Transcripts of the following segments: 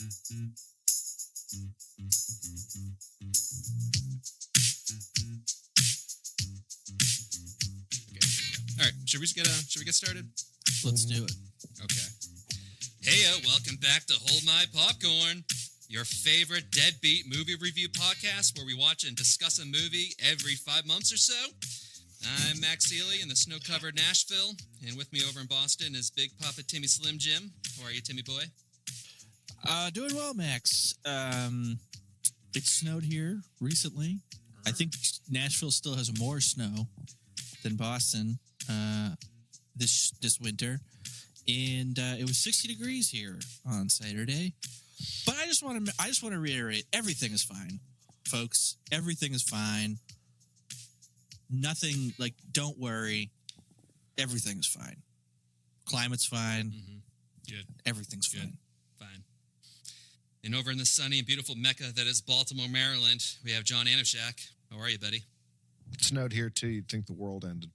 All right, should we get started? Let's do it. Okay. Heyo, welcome back to Hold My Popcorn, your favorite deadbeat movie review podcast where we watch and discuss a movie every 5 months or so. I'm Max Healy in the snow-covered Nashville, and with me over in Boston is Big Papa Timmy Slim Jim. How are you, Timmy boy? Doing well, Max. It snowed here recently. I think Nashville still has more snow than Boston this winter, and it was 60 degrees here on Saturday. But I just want to reiterate, everything is fine, folks. Everything is fine. Nothing, don't worry. Everything is fine. Climate's fine. Mm-hmm. Good. Everything's Good. fine. Fine. And over in the sunny and beautiful Mecca that is Baltimore, Maryland, we have John Anishak. How are you, buddy? It snowed here, too. You'd think the world ended.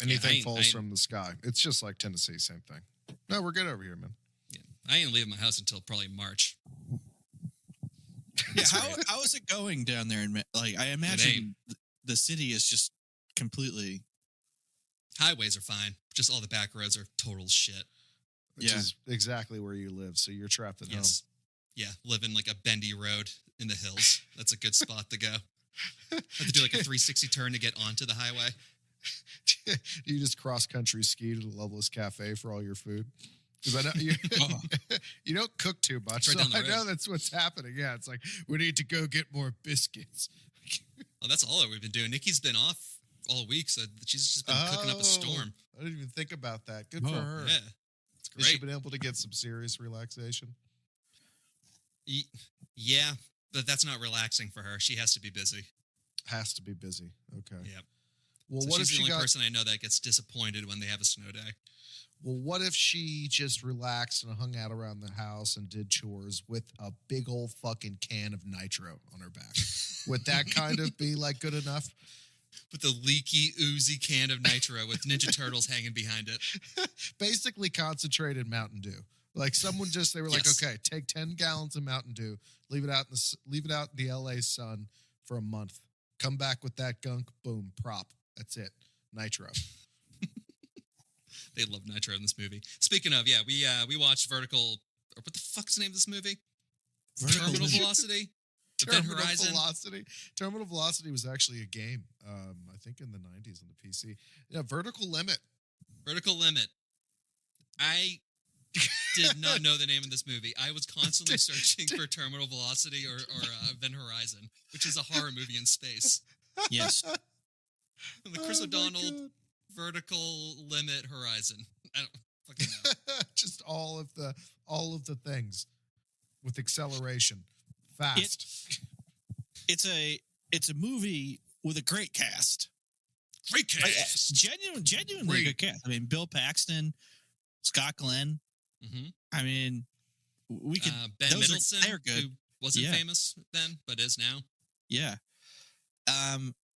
Anything falls from the sky. It's just like Tennessee, same thing. No, we're good over here, man. Yeah, I ain't leaving my house until probably March. Yeah, how is it going down there? I imagine the city is just completely. Highways are fine. Just all the back roads are total shit. Which is exactly where you live, so you're trapped at home. Yeah, living like a bendy road in the hills. That's a good spot to go. Have to do like a 360 turn to get onto the highway. You just cross-country ski to the Loveless Cafe for all your food? Because I know you don't cook too much, right so I know that's what's happening. Yeah, it's like, we need to go get more biscuits. Oh, that's all that we've been doing. Nikki's been off all week, so she's just been cooking up a storm. I didn't even think about that. Good for her. Yeah, it's great. Has she been able to get some serious relaxation? Yeah, but that's not relaxing for her. She has to be busy. Has to be busy. Okay. Yep. Well, so what she's if the only person I know that gets disappointed when they have a snow day. Well, what if she just relaxed and hung out around the house and did chores with a big old fucking can of nitro on her back? Would that kind of be good enough? With the leaky, oozy can of nitro with Ninja Turtles hanging behind it. Basically concentrated Mountain Dew. They were like, okay, take 10 gallons of Mountain Dew, leave it out in the LA sun for a month. Come back with that gunk, boom, prop. That's it. Nitro. They love nitro in this movie. Speaking of, we watched Vertical. Or what the fuck's the name of this movie? Terminal Velocity. Terminal Velocity. Terminal Velocity was actually a game. I think in the 90s on the PC. Yeah, Vertical Limit. Vertical Limit. I did not know the name of this movie. I was constantly searching for Terminal Velocity or Event Horizon, which is a horror movie in space. Yes. The Chris O'Donnell Vertical Limit Horizon. I don't fucking know. Just all of the things with acceleration. Fast. It's a movie with a great cast. Great cast. Genuinely good cast. I mean, Bill Paxton, Scott Glenn. Mm-hmm. I mean, we could. Ben Mendelsohn, they're good. who wasn't famous then, but is now. Yeah.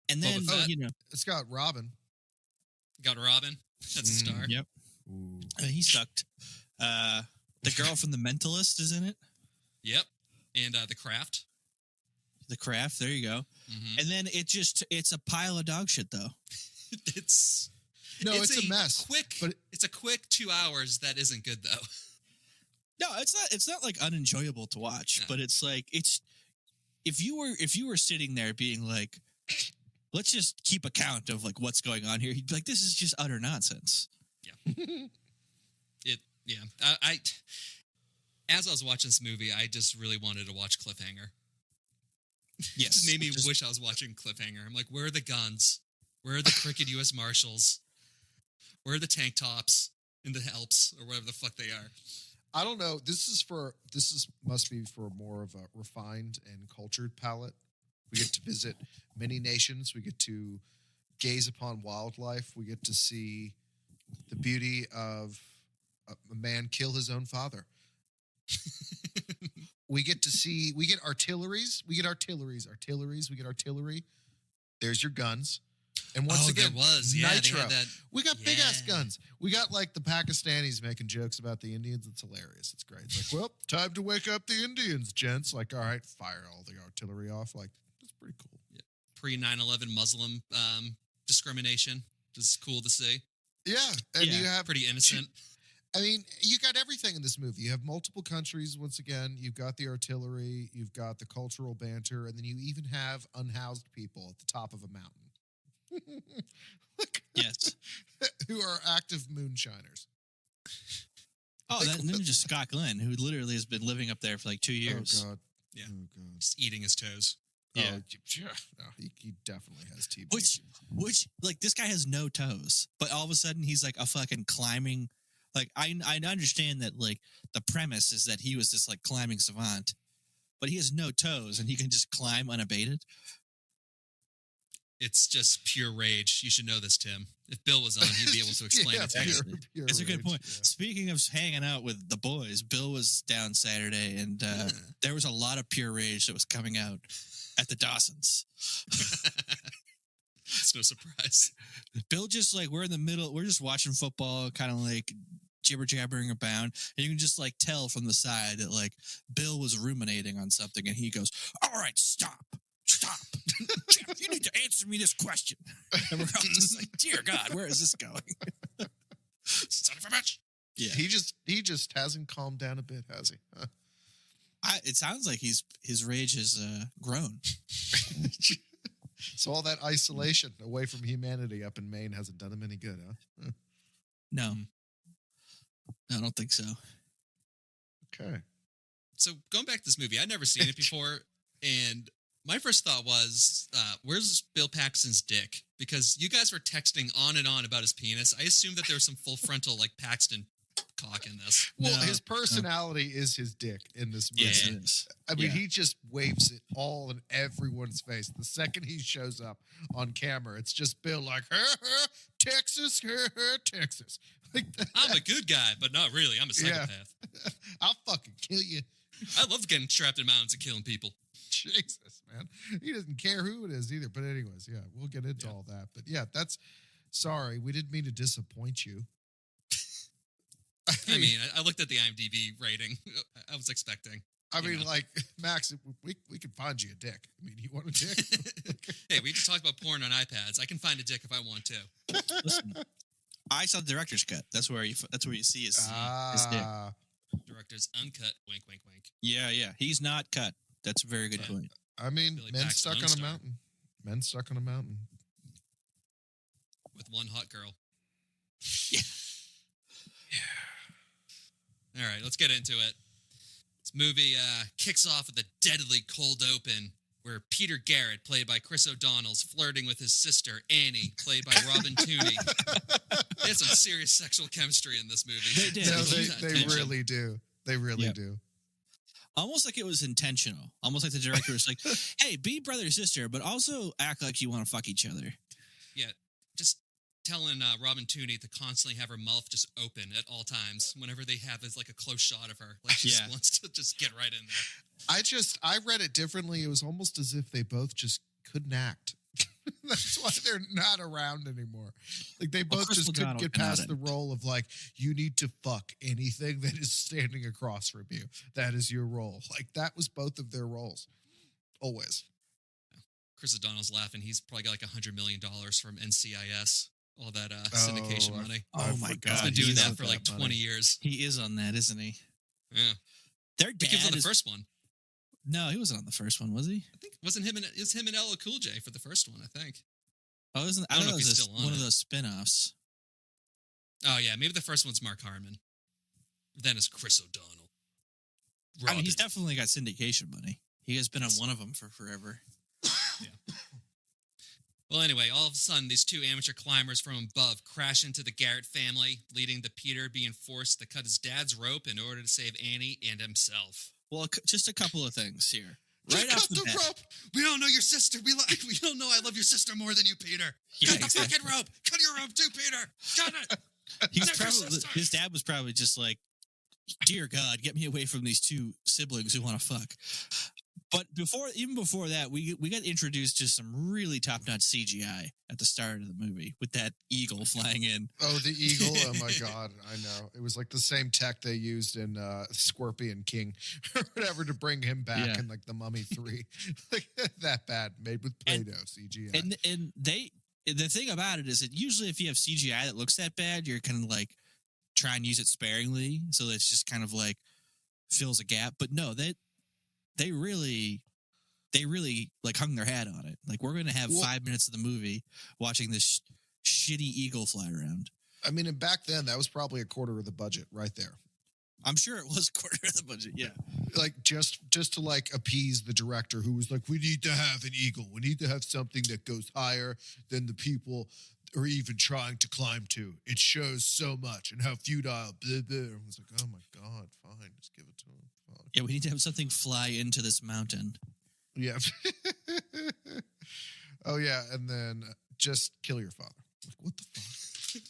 And then it's got Robin. Got Robin. That's a star. Yep. He sucked. The girl from The Mentalist is in it. Yep. And The Craft. The Craft. There you go. Mm-hmm. And then it's a pile of dog shit though. It's a mess. It's a quick 2 hours that isn't good though. No, it's not unenjoyable to watch, but it's if you were sitting there being like, let's just keep account of what's going on here, you'd be like, this is just utter nonsense. Yeah. I as I was watching this movie, I just really wanted to watch Cliffhanger. Yes. It just made me wish I was watching Cliffhanger. I'm like, where are the guns? Where are the crooked U.S. Marshals? Where are the tank tops and the Alps or whatever the fuck they are? I don't know. Must be for more of a refined and cultured palate. We get to visit many nations. We get to gaze upon wildlife. We get to see the beauty of a man kill his own father. We get artilleries. We get artillery. There's your guns. And once again, there was. Yeah, nitro. they had that. We got big ass Yeah. guns. We got like the Pakistanis making jokes about the Indians. It's hilarious. It's great. It's like, well, time to wake up the Indians, gents. Like, all right, fire all the artillery off. Like, that's pretty cool. Pre 9/11 Muslim discrimination. Just cool to see. Yeah, and Yeah, you have Pretty innocent. I mean, you got everything in this movie. You have multiple countries. Once again, you've got the artillery, you've got the cultural banter, and then you even have unhoused people at the top of a mountain. Yes. Who are active moonshiners. Oh, that Ninja Scott Glenn, who literally has been living up there for like 2 years. Oh god. Yeah. Oh god. Just eating his toes. Yeah. Oh, yeah. No, he definitely has TB. Which, like, this guy has no toes, but all of a sudden he's like a fucking climbing. Like, I understand that, like, the premise is that he was this like climbing savant, but he has no toes and he can just climb unabated. It's just pure rage. You should know this, Tim. If Bill was on, he'd be able to explain it to you. pure It's a good rage, point. yeah. Speaking of hanging out with the boys, Bill was down Saturday, and there was a lot of pure rage that was coming out at the Dawsons. It's no surprise. Bill just like, we're in the middle, we're just watching football, kind of like jibber jabbering about, and you can just like tell from the side that like Bill was ruminating on something, and he goes, "All right, stop. Jeff, you need to answer me this question." And we're all just like, dear God, where is this going? Son of a bitch. Yeah. He just hasn't calmed down a bit, has he? Huh? It sounds like his rage has grown. So all that isolation away from humanity up in Maine hasn't done him any good, huh? No, I don't think so. Okay. So going back to this movie, I'd never seen it before, and my first thought was, where's Bill Paxton's dick? Because you guys were texting on and on about his penis. I assumed that there was some full frontal, like, Paxton cock in this. Well, No, his personality is his dick in this movie. Yeah. It is. I mean, Yeah. he just waves it all in everyone's face. The second he shows up on camera, it's just Bill like, Texas, Texas. Like, I'm a good guy, but not really. I'm a Yeah. psychopath. I'll fucking kill you. I love getting trapped in mountains and killing people. Jesus, man. He doesn't care who it is either. But anyways, yeah, we'll get into all that. But yeah, sorry, we didn't mean to disappoint you. I mean, I looked at the IMDb rating. I was expecting. I mean, know. like, Max, we can find you a dick. I mean, you want a dick? Hey, we just talked about porn on iPads. I can find a dick if I want to. Listen, I saw the director's cut. That's where you see his dick. Ah, Director's uncut. Wink, wink, wink. Yeah. He's not cut. That's a very good Yeah. point. I mean, Billy men Paxton stuck on a Lone Star. mountain. Men stuck on a mountain. With one hot girl. Yeah. All right, let's get into it. This movie kicks off with a deadly cold open where Peter Garrett, played by Chris O'Donnell's flirting with his sister, Annie, played by Robin Tooney. They had some serious sexual chemistry in this movie. They did. No, Yeah. they really do. They really Yep. do. Almost like it was intentional. Almost like the director was like, "Hey, be brother and sister, but also act like you want to fuck each other." Yeah, just telling Robin Tooney to constantly have her mouth just open at all times whenever they have is like a close shot of her. Like she just Yeah. wants to just get right in there. I read it differently. It was almost as if they both just couldn't act. That's why they're not around anymore. Like they both Chris just couldn't O'Donnell get cannot past the role of like, you need to fuck anything that is standing across from you. That is your role. Like that was both of their roles. Always. Chris O'Donnell's laughing. He's probably got like $100 million from NCIS, all that syndication Oh, I- money. I Oh my forgot. God. He's been he's doing that on for like money. 20 years. He is on that, isn't he? Yeah. Their I think he was dad on the is. first one. No, he wasn't on the first one, was he? I think it was him and LL Cool J for the first one, I think. Oh, I I don't thought know it if was he's still on one of it. those spin-offs. Oh yeah, maybe the first one's Mark Harmon. Then it's Chris O'Donnell. I mean, he's Robin. definitely got syndication money. He has been on one of them for forever. Well, anyway, all of a sudden, these two amateur climbers from above crash into the Garrett family, leading to Peter being forced to cut his dad's rope in order to save Annie and himself. Well, just a couple of things here. Just Right off cut the the bat. rope. We don't know your sister. We don't know I love your sister more than you, Peter. Yeah, Cut the exactly. fucking rope. Cut your rope too, Peter. Cut it. He's They're your probably, sister. his dad was probably just like, "Dear God, get me away from these two siblings who want to fuck." But even before that, we got introduced to some really top-notch CGI at the start of the movie with that eagle flying in. Oh, the eagle! Oh my god, I know. It was like the same tech they used in Scorpion King or whatever to bring him back in like the Mummy 3. Like that bad, made with Play-Doh CGI. And the thing about it is that usually if you have CGI that looks that bad, you're kind of like try and use it sparingly, so it's just kind of like fills a gap. But no, they really like hung their hat on it. Like we're going to have 5 minutes of the movie watching this shitty eagle fly around. I mean, and back then that was probably a quarter of the budget right there. I'm sure it was a quarter of the budget. Yeah. Like just to like appease the director who was like, we need to have an eagle. We need to have something that goes higher than the people are even trying to climb to. It shows so much and how futile. Blah, blah. I was like, oh my God, fine. Just give it to him. Fine. Yeah. We need to have something fly into this mountain. Yeah. Oh yeah. And then just kill your father. Like, what the fuck?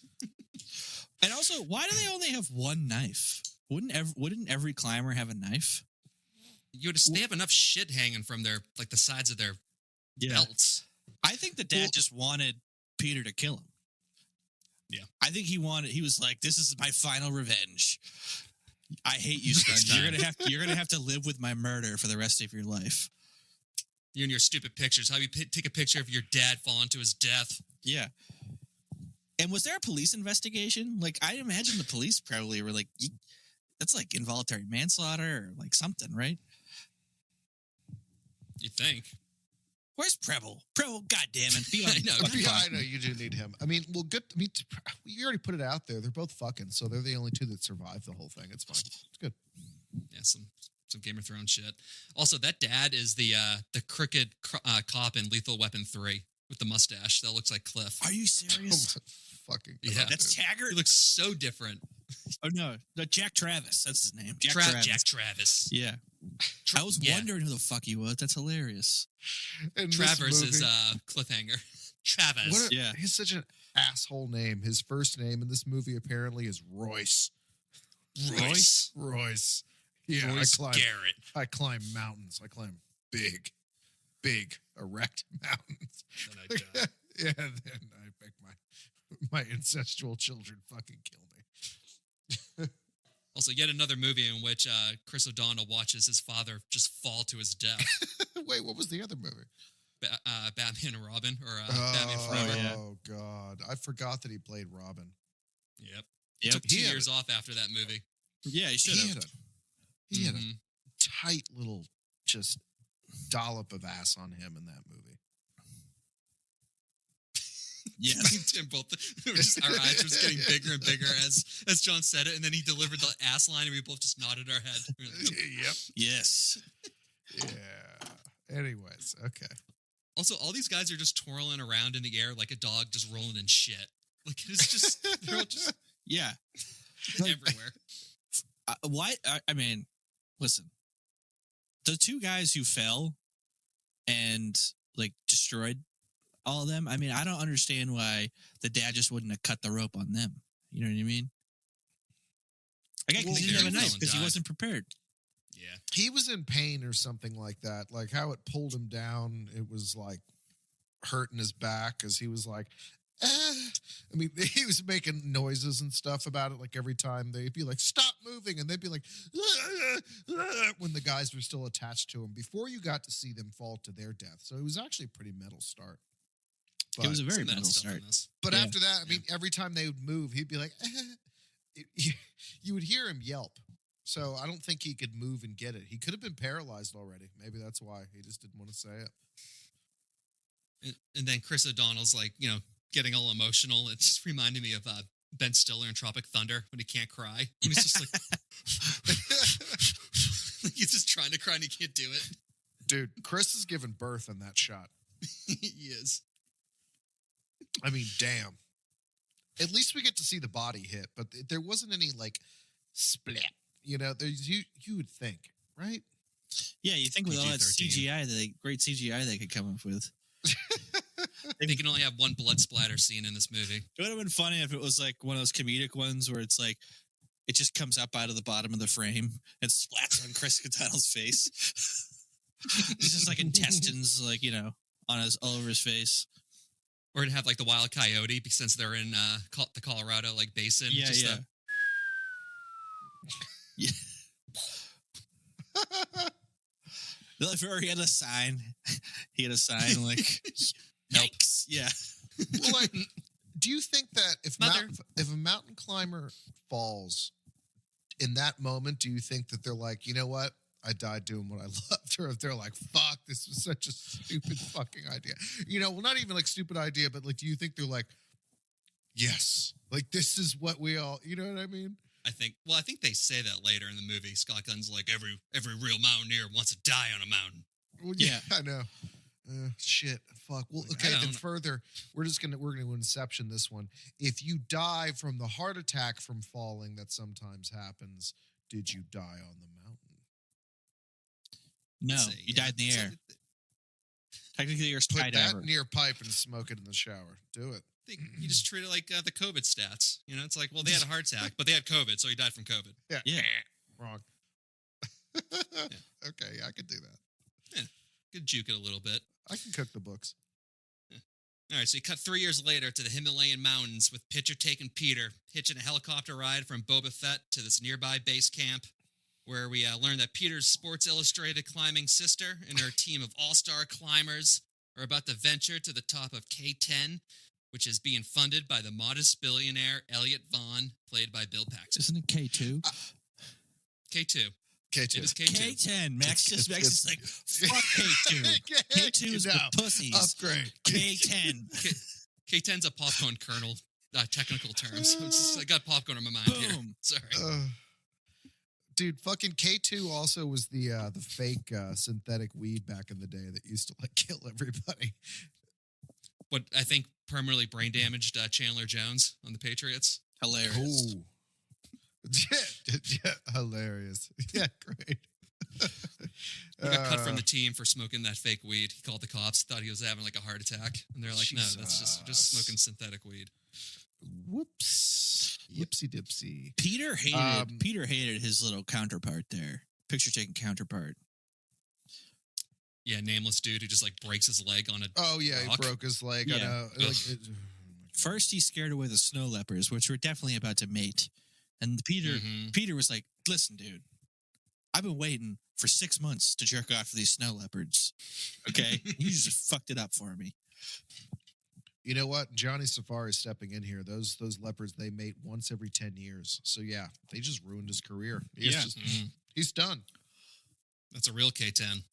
And also, why do they only have one knife? Wouldn't every climber have a knife? They have enough shit hanging from their like the sides of their belts. I think the dad just wanted Peter to kill him. Yeah. I think he was like, this is my final revenge. I hate you, son. You're gonna have to live with my murder for the rest of your life. You and your stupid pictures. How you take a picture of your dad falling to his death. Yeah. And was there a police investigation? Like, I imagine the police probably were like, that's like involuntary manslaughter or like something, right? You think? Where's Preble? Preble, goddammit. Be on. I know you do need him. I mean, well, good. I mean, you already put it out there. They're both fucking, so they're the only two that survived the whole thing. It's fine. It's good. Yeah, some Game of Thrones shit. Also, that dad is the crooked cop in Lethal Weapon 3 with the mustache that looks like Cliff. Are you serious? Oh fucking yeah, God, that's dude. Taggart. He looks so different. Oh no, Jack Travis. That's his name. Jack Travis. Yeah. I was wondering who the fuck he was. That's hilarious. In Travers this is movie, cliffhanger. Travis. He's such an asshole name. His first name in this movie apparently is Royce. Royce. Yeah, Royce Garrett. I climb mountains. I climb big, erect mountains. Then I die. Yeah, then I make my incestual children fucking kill me. Also, yet another movie in which Chris O'Donnell watches his father just fall to his death. Wait, what was the other movie? Batman and Robin, or Batman Forever. Oh, God. I forgot that he played Robin. Yep. Yep. Took 2 years off after that movie. Yeah, he should have. He had a tight little just dollop of ass on him in that movie. Yeah. Tim, both our eyes were just getting bigger and bigger as John said it, and then he delivered the ass line, and we both just nodded our head. We were like, Yep. Yes. Yeah. Anyways, okay. Also, all these guys are just twirling around in the air like a dog just rolling in shit. Like, it's just, they're all just Yeah. everywhere. Why? I mean, listen. The two guys who fell and like destroyed all of them. I mean, I don't understand why the dad just wouldn't have cut the rope on them. You know what I mean? Like, he didn't have a knife because he wasn't prepared. Yeah. He was in pain or something like that. Like how it pulled him down. It was like hurting his back because he was like, I mean, he was making noises and stuff about it. Like every time they'd be like, stop moving. And they'd be like, when the guys were still attached to him before you got to see them fall to their death. So it was actually a pretty metal start. But, it was a very metal start. But after that, I mean, every time they would move, he'd be like, you would hear him yelp. So I don't think he could move and get it. He could have been paralyzed already. Maybe that's why he just didn't want to say it. And then Chris O'Donnell's like, getting all emotional. It just reminded me of Ben Stiller in Tropic Thunder when he can't cry. And he's just like, he's just trying to cry and he can't do it. Dude, Chris is giving birth in that shot. He is. I mean, damn. At least we get to see the body hit, but there wasn't any like split. You would think, right? Yeah, you think with all that CGI, great CGI they could come up with. They can only have one blood splatter scene in this movie. It would have been funny if it was like one of those comedic ones where it's like it just comes up out of the bottom of the frame and splats on Chris O'Donnell's face. It's just like intestines, like, on all over his face. Or to have like the wild coyote, since they're in the Colorado basin. Yeah, just yeah. Yeah. Or he had a sign. He had a sign like, yikes. Yeah. Well, do you think that if Mother. if a mountain climber falls in that moment, do you think that they're like, you know what? I died doing what I loved, or if they're like, fuck, this was such a stupid fucking idea. Well, not even like stupid idea, but like, do you think they're like, yes, like this is what we all, you know what I mean? I think they say that later in the movie. Scott Gunn's like, every real mountaineer wants to die on a mountain. Well, yeah, I know. Shit, fuck. Well, Like, okay, I then don't- further, we're gonna inception this one. If you die from the heart attack from falling that sometimes happens, did you die on the mountain? No, Let's see, you yeah. died in the So air. Technically, you're a Put that skydiver. near a pipe and smoke it in the shower. Do it. you just treat it like the COVID stats. It's like, well, they had a heart attack, but they had COVID, so he died from COVID. Yeah. Wrong. Okay, I could do that. Could juke it a little bit. I can cook the books. All right, so you cut 3 years later to the Himalayan mountains with Pitcher taking Peter, hitching a helicopter ride from Boba Fett to this nearby base camp, where we learn that Peter's Sports Illustrated climbing sister and her team of all-star climbers are about to venture to the top of K10, which is being funded by the modest billionaire Elliot Vaughn, played by Bill Paxton. Isn't it K2? K2. K2. It is K2. K10. Max is like, fuck K2. K2 is No, for pussies. upgrade. K10. K10's a popcorn kernel, technical terms. I got popcorn on my mind here. Boom. Sorry. Dude, fucking K2 also was the fake synthetic weed back in the day that used to kill everybody. What I think permanently brain damaged Chandler Jones on the Patriots. Hilarious. Oh. Yeah, hilarious. Yeah, great. He got cut from the team for smoking that fake weed. He called the cops, thought he was having a heart attack, and they're like, "No, that's just smoking synthetic weed." Whoops. Whoopsie dipsy. Peter hated his little counterpart there. Picture taking counterpart. Yeah, nameless dude who just breaks his leg on a. Oh yeah, rock. he broke his leg. Yeah. I know. First, he scared away the snow leopards, which were definitely about to mate. And Peter was like, "Listen, dude, I've been waiting for 6 months to jerk off for these snow leopards. Okay, you just fucked it up for me." You know what? Johnny Safari stepping in here. Those leopards, they mate once every 10 years. So yeah, they just ruined his career. He's done. That's a real K10.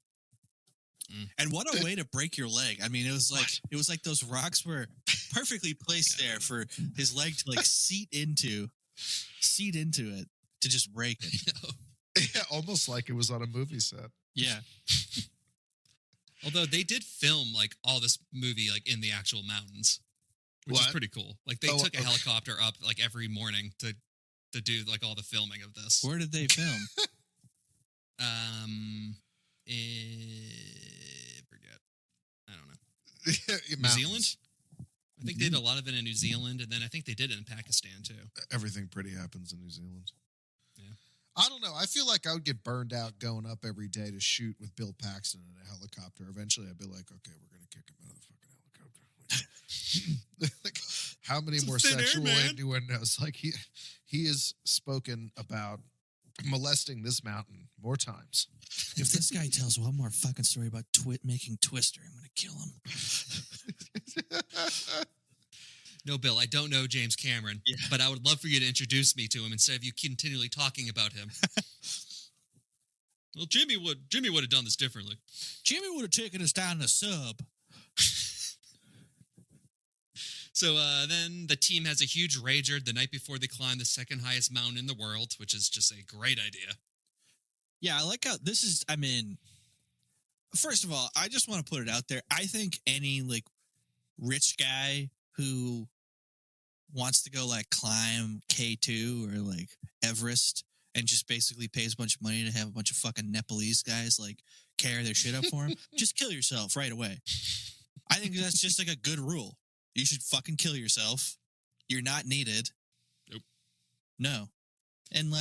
And what a way to break your leg! I mean, it was like those rocks were perfectly placed there for his leg to seat into it to just break it. Yeah, almost like it was on a movie set. Yeah. Although they did film all this movie in the actual mountains, which is What? pretty cool. They took a helicopter up every morning to do all the filming of this. Where did they film? Forget. I don't know. New Zealand? I think they did a lot of it in New Zealand, and then I think they did it in Pakistan too. Everything pretty happens in New Zealand. Yeah. I don't know. I feel like I would get burned out going up every day to shoot with Bill Paxton in a helicopter. Eventually, I'd be like, okay, we're going to kick him out of the fucking helicopter. How many more sexual innuendos? He has spoken about molesting this mountain more times. If this guy tells one more fucking story about making Twister, I'm going to kill him. No, Bill, I don't know James Cameron, but I would love for you to introduce me to him instead of you continually talking about him. Well, Jimmy would have done this differently. Jimmy would have taken us down the sub. So then the team has a huge rager the night before they climb the second highest mountain in the world, which is just a great idea. Yeah, I like how this is, first of all, I just want to put it out there. I think any rich guy who wants to go climb K2 or Everest and just basically pays a bunch of money to have a bunch of fucking Nepalese guys carry their shit up for him, just kill yourself right away. I think that's just a good rule. You should fucking kill yourself. You're not needed. Nope. No. And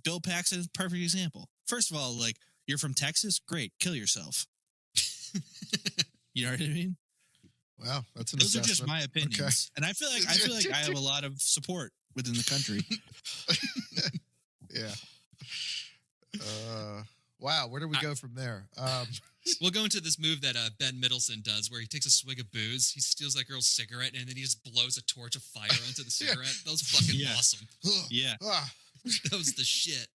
Bill Paxton is a perfect example. First of all, You're from Texas? Great. Kill yourself. You know what I mean? Wow, that's an Those are assessment. just my opinions. Okay. And I feel like I have a lot of support within the country. Yeah. Wow, where do we go from there? We'll go into this move that Ben Middleton does where he takes a swig of booze, he steals that girl's cigarette, and then he just blows a torch of fire onto the cigarette. That was fucking awesome. Yeah. That was the shit.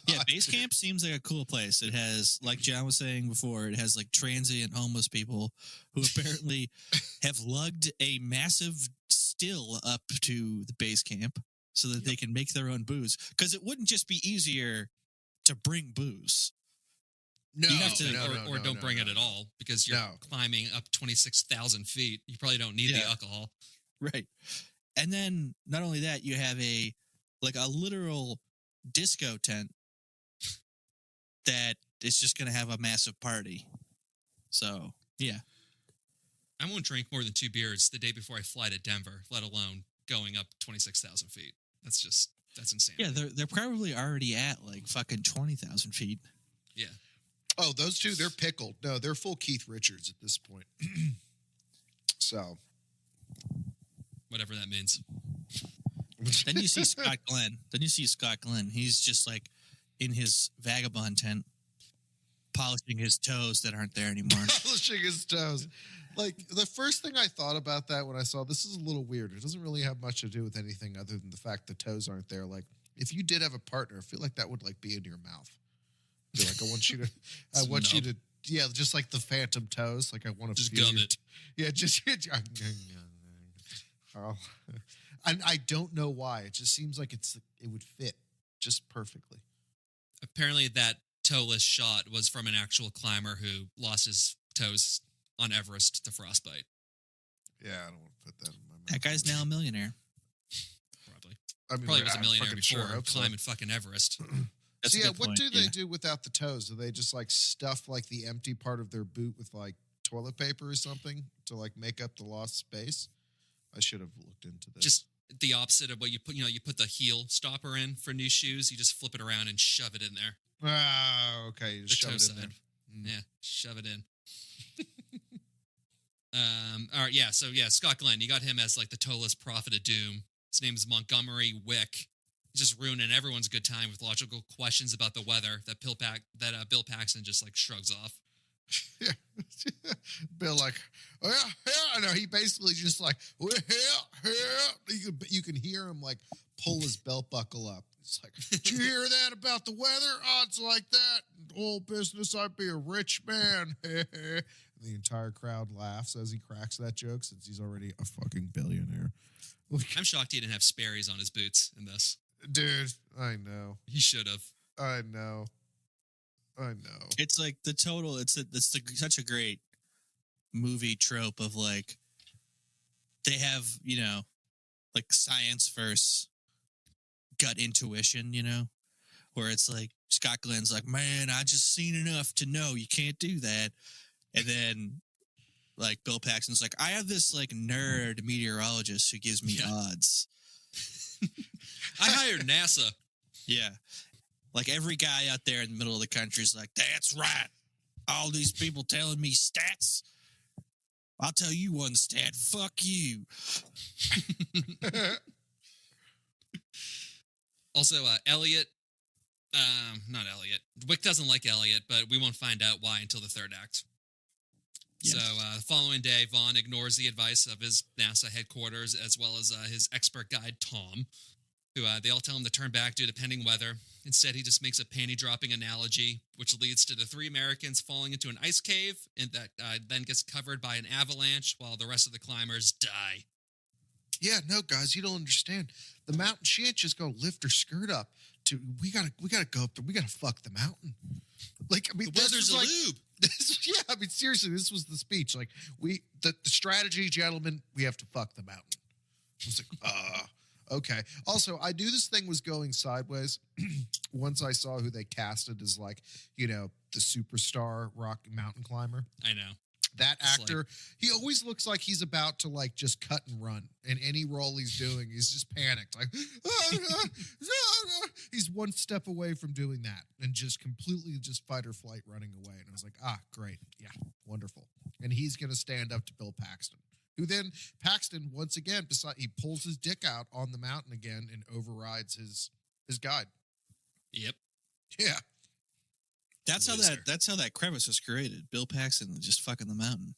Yeah, base camp seems like a cool place. It has, like John was saying before, it has like transient homeless people who apparently have lugged a massive still up to the base camp so that they can make their own booze. Because it wouldn't just be easier to bring booze. No, You have to- or don't bring it at all because you're climbing up 26,000 feet. You probably don't need the alcohol. Right. And then not only that, you have a literal disco tent that is just going to have a massive party. So, yeah. I won't drink more than 2 beers the day before I fly to Denver, let alone going up 26,000 feet. That's insane. Yeah, they're probably already at like fucking 20,000 feet. Yeah. Oh, those two, they're pickled. No, they're full Keith Richards at this point. So. Whatever that means. Then you see Scott Glenn. He's just like in his vagabond tent, polishing his toes that aren't there anymore. Polishing his toes. Like, the first thing I thought about that when I saw this is a little weird. It doesn't really have much to do with anything other than the fact the toes aren't there. Like, if you did have a partner, I feel like that would like be in your mouth. I feel like I want you to, yeah, just like the phantom toes. Like I want to just feel gum your it. Yeah, just. Oh. And I don't know why. It just seems like it would fit just perfectly. Apparently, that toeless shot was from an actual climber who lost his toes on Everest to frostbite. Yeah, I don't want to put that in my mouth. That guy's now a millionaire. Probably. I mean, Probably was a millionaire fucking before hope so. climbing fucking Everest. That's So a yeah, good what point. do they do without the toes? Do they just like stuff like the empty part of their boot with like toilet paper or something to like make up the lost space? I should have looked into this. Just the opposite of what you put. You put the heel stopper in for new shoes. You just flip it around and shove it in there. Okay, you The just shove toe it in side. there. Mm. Yeah, shove it in. All right, yeah. So yeah, Scott Glenn, you got him as like the toeless prophet of doom. His name is Montgomery Wick. He's just ruining everyone's good time with logical questions about the weather that Bill Paxton just like shrugs off. Yeah. Bill like, oh, yeah, I know. He basically just like, well, yeah. You can hear him like pull his belt buckle up. It's like, did you hear that about the weather? Oh, it's like that. Whole business, I'd be a rich man. The entire crowd laughs as he cracks that joke since he's already a fucking billionaire. I'm shocked he didn't have Sperry's on his boots in this. Dude, I know. He should have. I know. It's like the total. Such a great movie trope of like they have like science versus gut intuition, where it's like Scott Glenn's like, man, I just seen enough to know you can't do that, and then like Bill Paxton's like, I have this like nerd meteorologist who gives me odds. I hired NASA. Yeah. Like every guy out there in the middle of the country is like, that's right. All these people telling me stats. I'll tell you one stat. Fuck you. Also, Elliot. Not Elliot. Wick doesn't like Elliot, but we won't find out why until the third act. Yes. So the following day, Vaughn ignores the advice of his NASA headquarters as well as his expert guide, Tom, who they all tell him to turn back due to pending weather. Instead, he just makes a panty-dropping analogy, which leads to the 3 Americans falling into an ice cave and that then gets covered by an avalanche while the rest of the climbers die. Yeah, no, guys, you don't understand. The mountain, she ain't just gonna lift her skirt up. We gotta go up there. We gotta fuck the mountain. Like, I mean, The weather's a like, lube. Yeah, I mean, seriously, this was the speech. Like, the strategy, gentlemen, we have to fuck the mountain. I was like, okay. Also, I knew this thing was going sideways once I saw who they casted as like, the superstar rock mountain climber. I know. That It's actor, he always looks like he's about to like just cut and run. In any role he's doing, he's just panicked. Like, he's one step away from doing that and just completely just fight or flight running away. And I was like, great. Yeah, wonderful. And he's going to stand up to Bill Paxton, who then Paxton, once again, he pulls his dick out on the mountain again and overrides his guide. Yep. Yeah. That's how that crevice was created. Bill Paxton just fucking the mountain.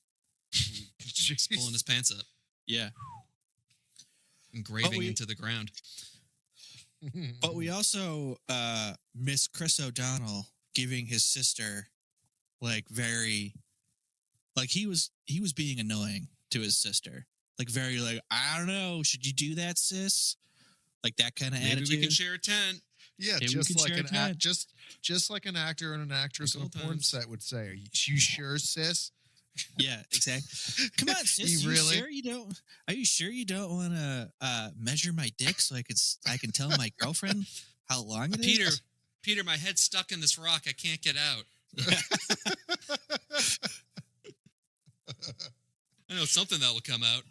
Just pulling his pants up. Yeah. Engraving into the ground. But we also miss Chris O'Donnell giving his sister he was being annoying to his sister. Very I don't know, should you do that, sis? Like that kind of attitude. Maybe we can share a tent. Yeah, just like an actor and an actress on a porn set would say. Are you sure, sis? Yeah, exactly. Come on, sis. Are you sure you don't want to measure my dick so I can tell my girlfriend how long it is? Peter, my head's stuck in this rock. I can't get out. I know something that will come out.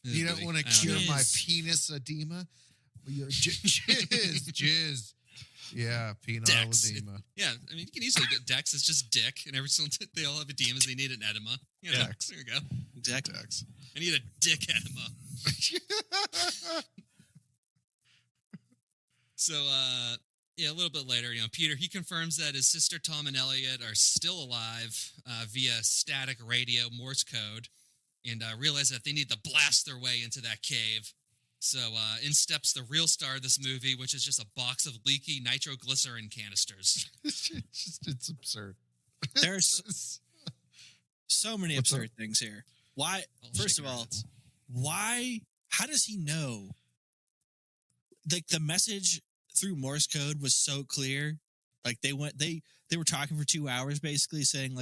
You don't want to cure my penis edema? Your jizz. Yeah, penile edema. Yeah, I mean, you can easily get Dex. It's just dick, and they all have edemas. They need an edema. Dex. There you go. Exactly. Dex. I need a dick enema. So, a little bit later, Peter, he confirms that his sister Tom and Elliot are still alive via static radio Morse code, and realize that they need to blast their way into that cave. So in steps the real star of this movie, which is just a box of leaky nitroglycerin canisters. It's absurd. There's so many absurd things here. Why? First of all, how does he know? The message through Morse code was so clear. They were talking for 2 hours, basically saying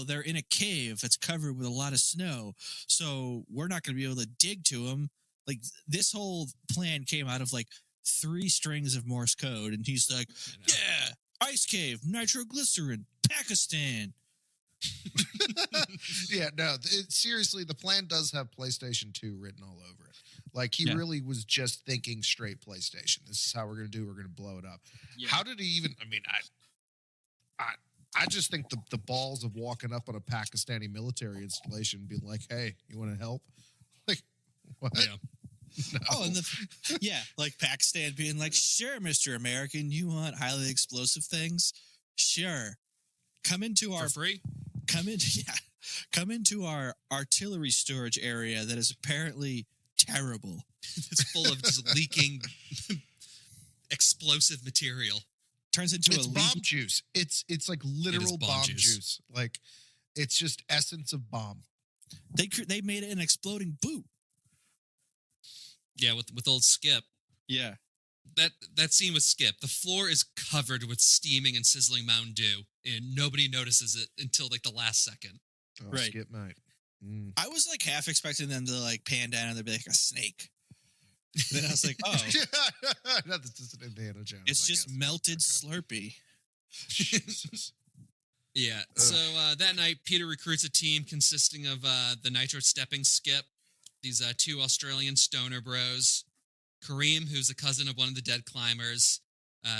they're in a cave that's covered with a lot of snow, so we're not going to be able to dig to them. This whole plan came out of 3 strings of Morse code, and he's like, "Yeah, ice cave, nitroglycerin, Pakistan." Yeah, no. Seriously, the plan does have PlayStation 2 written all over it. He really was just thinking straight PlayStation. This is how we're going to do. We're going to blow it up. Yeah. How did he even? I mean, I just think the balls of walking up on a Pakistani military installation and being like, "Hey, you want to help?" What? Yeah. No. Oh, and Pakistan being like, "Sure, Mr. American, you want highly explosive things? Sure. Come into our artillery storage area that is apparently terrible. It's full of just leaking explosive material. Turns into bomb juice. It's literal bomb juice. It's just essence of bomb. They made it an exploding boot. Yeah, with old Skip. Yeah. That scene with Skip, the floor is covered with steaming and sizzling Mountain Dew, and nobody notices it until the last second. Oh, right. Skip night. Mm. I was half expecting them to pan down and there'd be a snake. Then I was like, oh. No, this is an Indiana Jones. It's just melted Slurpee. Jesus. Yeah. Ugh. So that night, Peter recruits a team consisting of the Nitro Stepping Skip, these 2 Australian stoner bros, Kareem, who's a cousin of one of the dead climbers,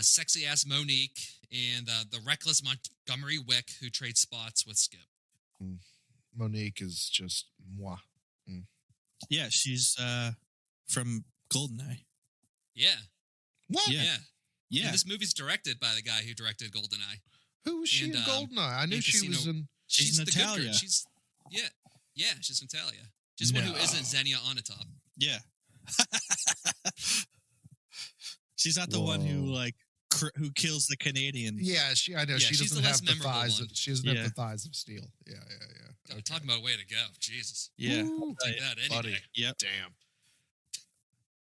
sexy-ass Monique, and the reckless Montgomery Wick, who trades spots with Skip. Mm. Monique is just moi. Mm. Yeah, she's from GoldenEye. Yeah. What? Yeah. And this movie's directed by the guy who directed GoldenEye. Who was she in GoldenEye? I knew she was in... She's Natalia. She's Natalia. She's the one who isn't Xenia Onatopp. Yeah. She's not the one who who kills the Canadian. Yeah, I know. Yeah, she doesn't have the thighs. She doesn't have the Yeah. thighs of steel. Yeah. Okay. Talking about a way to go. Jesus. Yeah. I'll take that any Buddy. day. Yep. Damn.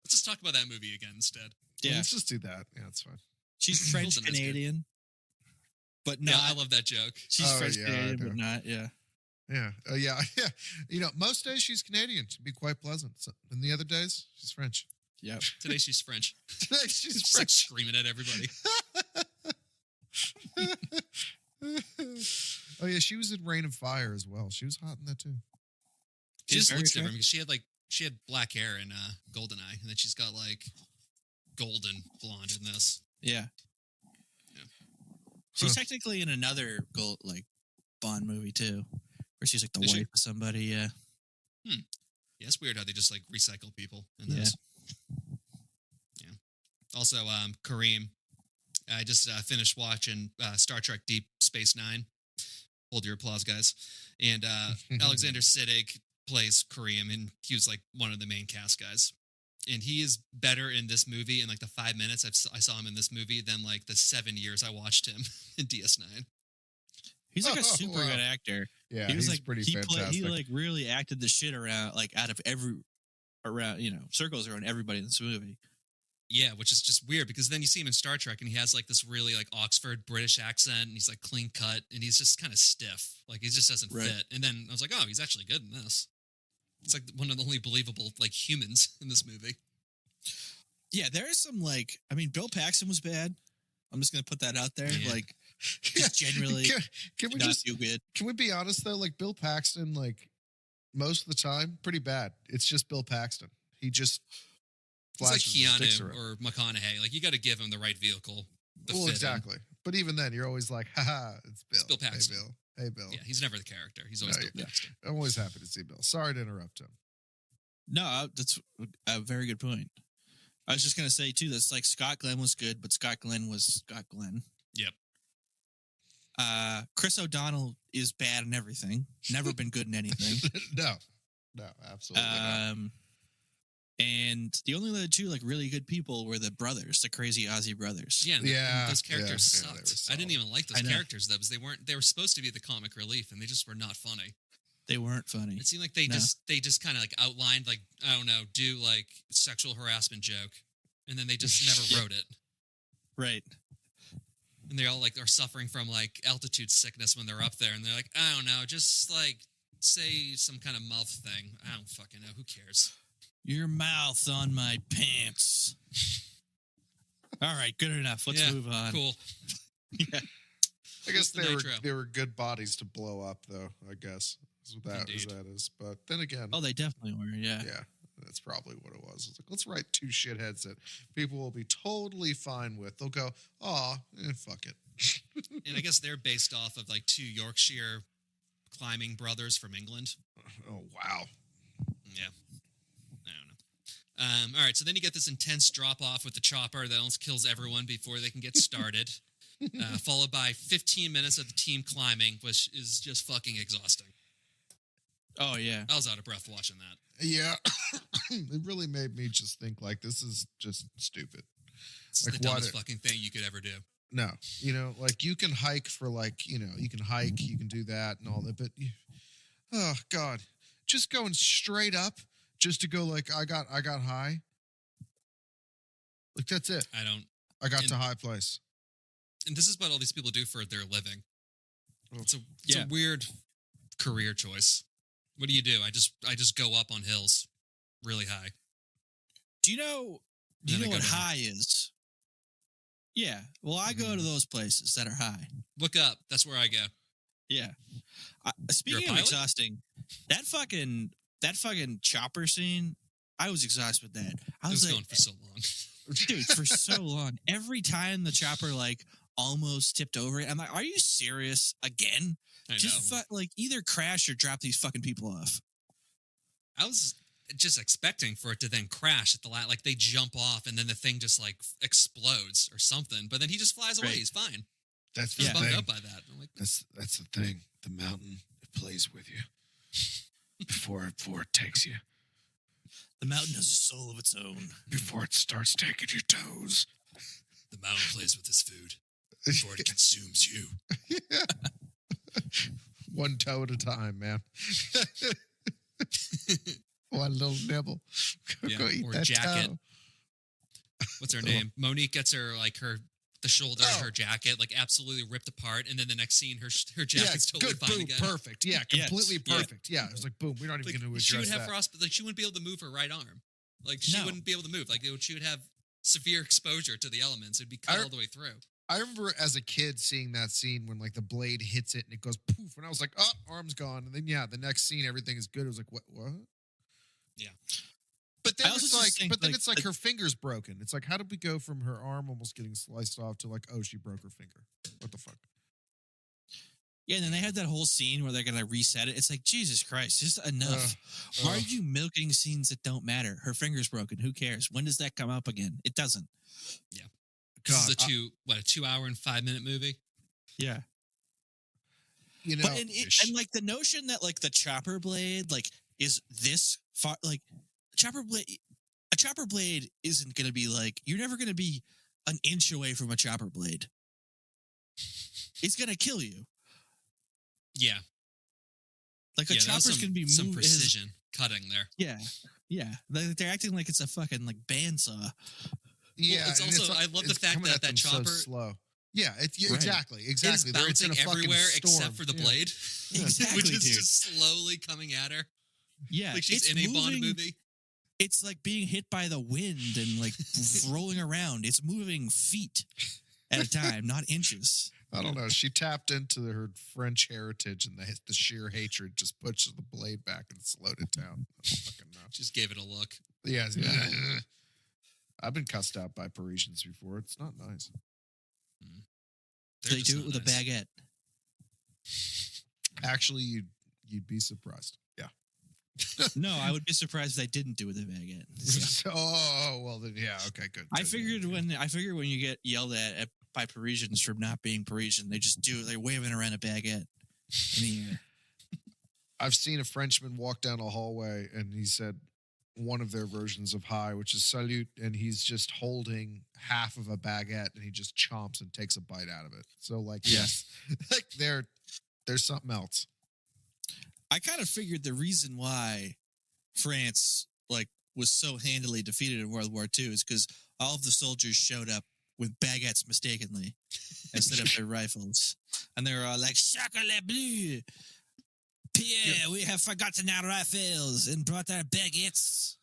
Let's just talk about that movie again instead. Yeah. Let's just do that. Yeah, that's fine. She's French Canadian, but not. Yeah, I love that joke. She's French Canadian, but not. Yeah. Yeah. Yeah. Most days she's Canadian. She'd be quite pleasant. And the other days, she's French. Yep. Today she's French. Today she's just French. Screaming at everybody. Oh yeah, she was in Rain of Fire as well. She was hot in that too. She just looks different because she had black hair in GoldenEye, and then she's got golden blonde in this. Yeah. Yeah. She's technically in another Bond movie too, where she's like the wife of somebody. Yeah. Yeah, it's weird how they just like recycle people in this. Yeah. Also, Kareem, I just finished watching Star Trek Deep Space Nine. Hold your applause, guys. And Alexander Siddig plays Kareem, and he was like one of the main cast guys. And he is better in this movie in like the 5 minutes I saw him in this movie than like the 7 years I watched him in DS9. He's like a super good actor. Yeah, he was he's like pretty he fantastic. He like really acted the shit around, like out of circles around everybody in this movie. Yeah, which is just weird because then you see him in Star Trek and he has like this really like Oxford British accent and he's like clean cut and he's just kind of stiff. Like he just doesn't fit. And then I was like, oh, he's actually good in this. It's like one of the only believable like humans in this movie. Yeah, there is some Bill Paxton was bad. I'm just gonna put that out there. Yeah. Like, just generally, can we not just too good. Can we be honest though? Like Bill Paxton, like most of the time, pretty bad. It's just Bill Paxton. He just it's like flashes Keanu or McConaughey. Like you got to give him the right vehicle. Well, exactly. But even then, you're always like, haha, it's Bill. It's Bill Paxton. Hey, Bill. Hey, Bill. Yeah, he's never the character. He's always Bill Paxton. I'm always happy to see Bill. Sorry to interrupt him. No, that's a very good point. I was just gonna say too. That's like Scott Glenn was good, but Scott Glenn was Scott Glenn. Yep. Chris O'Donnell is bad in everything. Never been good in anything. No, absolutely not. And the only other two like really good people were the brothers, the crazy Aussie brothers. Yeah, those characters sucked. I didn't even like those characters though, because they were supposed to be the comic relief, and they just were not funny. They weren't funny. It seemed like they just kind of like outlined like I don't know, do like sexual harassment joke, and then they just never wrote it. Right. And they all like are suffering from like altitude sickness when they're up there, and they're like, I don't know, just like say some kind of mouth thing. I don't fucking know. Who cares? Your mouth on my pants. All right, good enough. Let's move on. Cool. Yeah. I guess they were good bodies to blow up, though. I guess is what that is. But then again, they definitely were. Yeah. Yeah, that's probably what it was. It's like, let's write two shitheads that people will be totally fine with. They'll go, fuck it. And I guess they're based off of like two Yorkshire climbing brothers from England. Oh wow. Yeah. I don't know. All right, so then you get this intense drop off with the chopper that almost kills everyone before they can get started. Followed by 15 minutes of the team climbing, which is just fucking exhausting. Oh, yeah. I was out of breath watching that. Yeah. It really made me just think, like, this is just stupid. It's like the dumbest fucking thing you could ever do. No. Like, you can hike for, like, you can hike, you can do that and all that, but, oh, God. Just going straight up just to go, like, I got high. Like, that's it. I got to high place. And this is what all these people do for their living. It's a weird career choice. What do? I just go up on hills really high. Do you know what high is? Yeah. Well, I go to those places that are high. Look up. That's where I go. Yeah. Speaking of exhausting, that fucking chopper scene, I was exhausted with that. I was going for so long. Dude, for so long. Every time the chopper like almost tipped over, I'm like, are you serious again? I just know. Either crash or drop these fucking people off. I was just expecting for it to then crash at the last, like they jump off and then the thing just like explodes or something. But then he just flies away. Right. He's fine. That's the thing. Bummed up by that. I'm like, that's the thing. The mountain, it plays with you before it takes you. The mountain has a soul of its own. Before it starts taking your toes. The mountain plays with its food before it consumes you. Yeah. One toe at a time, man. One little nibble. Go eat or that jacket. toe. What's her name? Monique gets her like the shoulder of her jacket like absolutely ripped apart, and then the next scene her jacket's totally fine boom, again. Perfect. Yeah, completely perfect. Yeah, it was like boom. We're not even going to address she would have that. frostbite. Like she wouldn't be able to move her right arm. Like she wouldn't be able to move. Like she would have severe exposure to the elements. It'd be cut all the way through. I remember as a kid seeing that scene when like the blade hits it and it goes poof, and I was like, oh, arm's gone. And then the next scene everything is good. It was like what? Yeah. But then I also it's just like, think, but then like, it's like her finger's broken. It's like, how did we go from her arm almost getting sliced off to like, oh, she broke her finger? What the fuck? Yeah, and then they had that whole scene where they're gonna reset it. It's like, Jesus Christ, just enough. Why are you milking scenes that don't matter? Her finger's broken. Who cares? When does that come up again? It doesn't. Yeah. This is God, a 2 hour and 5 minute movie. Yeah. You know, But and like the notion that like the chopper blade like is this far, like a chopper blade isn't gonna be like, you're never gonna be an inch away from a chopper blade. It's gonna kill you. Yeah. Like a that was chopper's gonna be some moved. precision cutting there. Yeah. They're acting like it's a fucking like bandsaw. yeah. It's and also, I love the it's fact coming that at them chopper so slow. Yeah, Right. exactly. is They're- it's in bouncing a fucking everywhere storm. except for the Yeah. blade. Exactly, Which is dude. just slowly coming at her. Yeah, Like she's it's in a Bond moving- movie. It's like being hit by the wind and like rolling around. It's moving feet at a time, not inches. I don't know. She tapped into her French heritage, and the sheer hatred just pushed the blade back and slowed it down. I don't fucking know. Just gave it a look. Yeah. I've been cussed out by Parisians before. It's not nice. They're They just do it not with a nice. baguette. Actually, you'd be surprised. Yeah. No, I would be surprised if they didn't do it with a baguette. Oh well, then yeah. Okay, good. I good, figured yeah. when you get yelled at by Parisians for not being Parisian, they're waving around a baguette in the air. I've seen a Frenchman walk down a hallway, and he said one of their versions of hi, which is salut, and he's just holding half of a baguette, and he just chomps and takes a bite out of it. So, like, yes, like there's something else. I kind of figured the reason why France like was so handily defeated in World War II is because all of the soldiers showed up with baguettes mistakenly instead of their rifles, and they were all like "Chocolat bleu, Pierre, we have forgotten our rifles and brought our baguettes."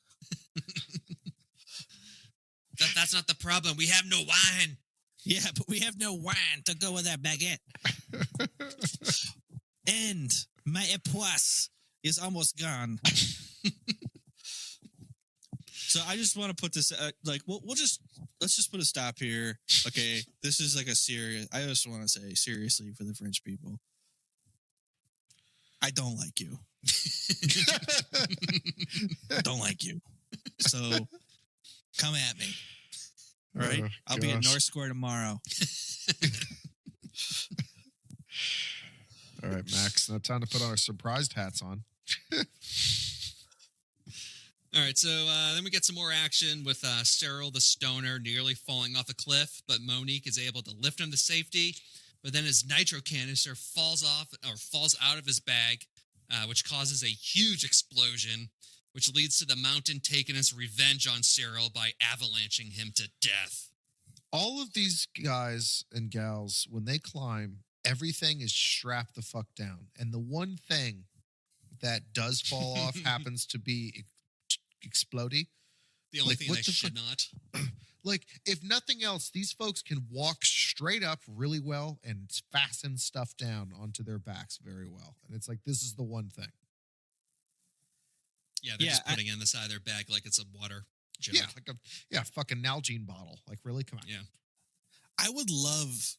That's not the problem. We have no wine. Yeah, but we have no wine to go with our baguette. And my époisse is almost gone. So I just want to put this, let's just put a stop here. Okay, this is like I just want to say seriously for the French people, I don't like you. Don't like you. So come at me. All right, Oh, I'll be at gosh. North Square tomorrow. All right, Max. Now time to put our surprised hats on. All right, so then we get some more action with Cyril the stoner nearly falling off a cliff, but Monique is able to lift him to safety. But then his nitro canister falls out of his bag, which causes a huge explosion, which leads to the mountain taking its revenge on Cyril by avalanching him to death. All of these guys and gals, when they climb, everything is strapped the fuck down. And the one thing that does fall off happens to be explodey. The only Like, thing what they the should not. Like, if nothing else, these folks can walk straight up really well and fasten stuff down onto their backs very well. And it's like, this is the one thing. Yeah, they're just putting it in the side of their bag like it's a water jug. Yeah, like a fucking Nalgene bottle. Like, really? Come on. Yeah. I would love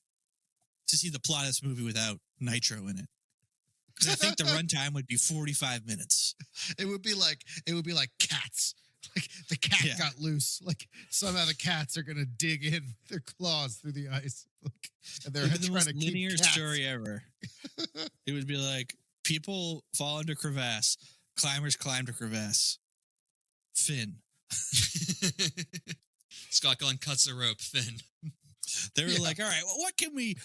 to see the plot of this movie without nitro in it. Because I think the runtime would be 45 minutes. It would be like cats. Like the cat Yeah. got loose. Like somehow the cats are gonna dig in with their claws through the ice. Like, and they're It would be the trying most to keep linear cats. story ever. It would be like people fall into crevasse, climbers climb to crevasse. Finn. Scott Glenn cuts the rope, Finn. They were Yeah. like, all right, well, what can we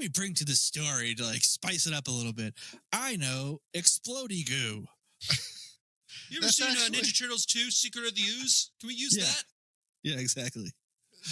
bring to this story to like spice it up a little bit? I know, explodey goo. You ever That's seen actually- Ninja Turtles 2, Secret of the Ooze? Can we use Yeah. that? Yeah, exactly.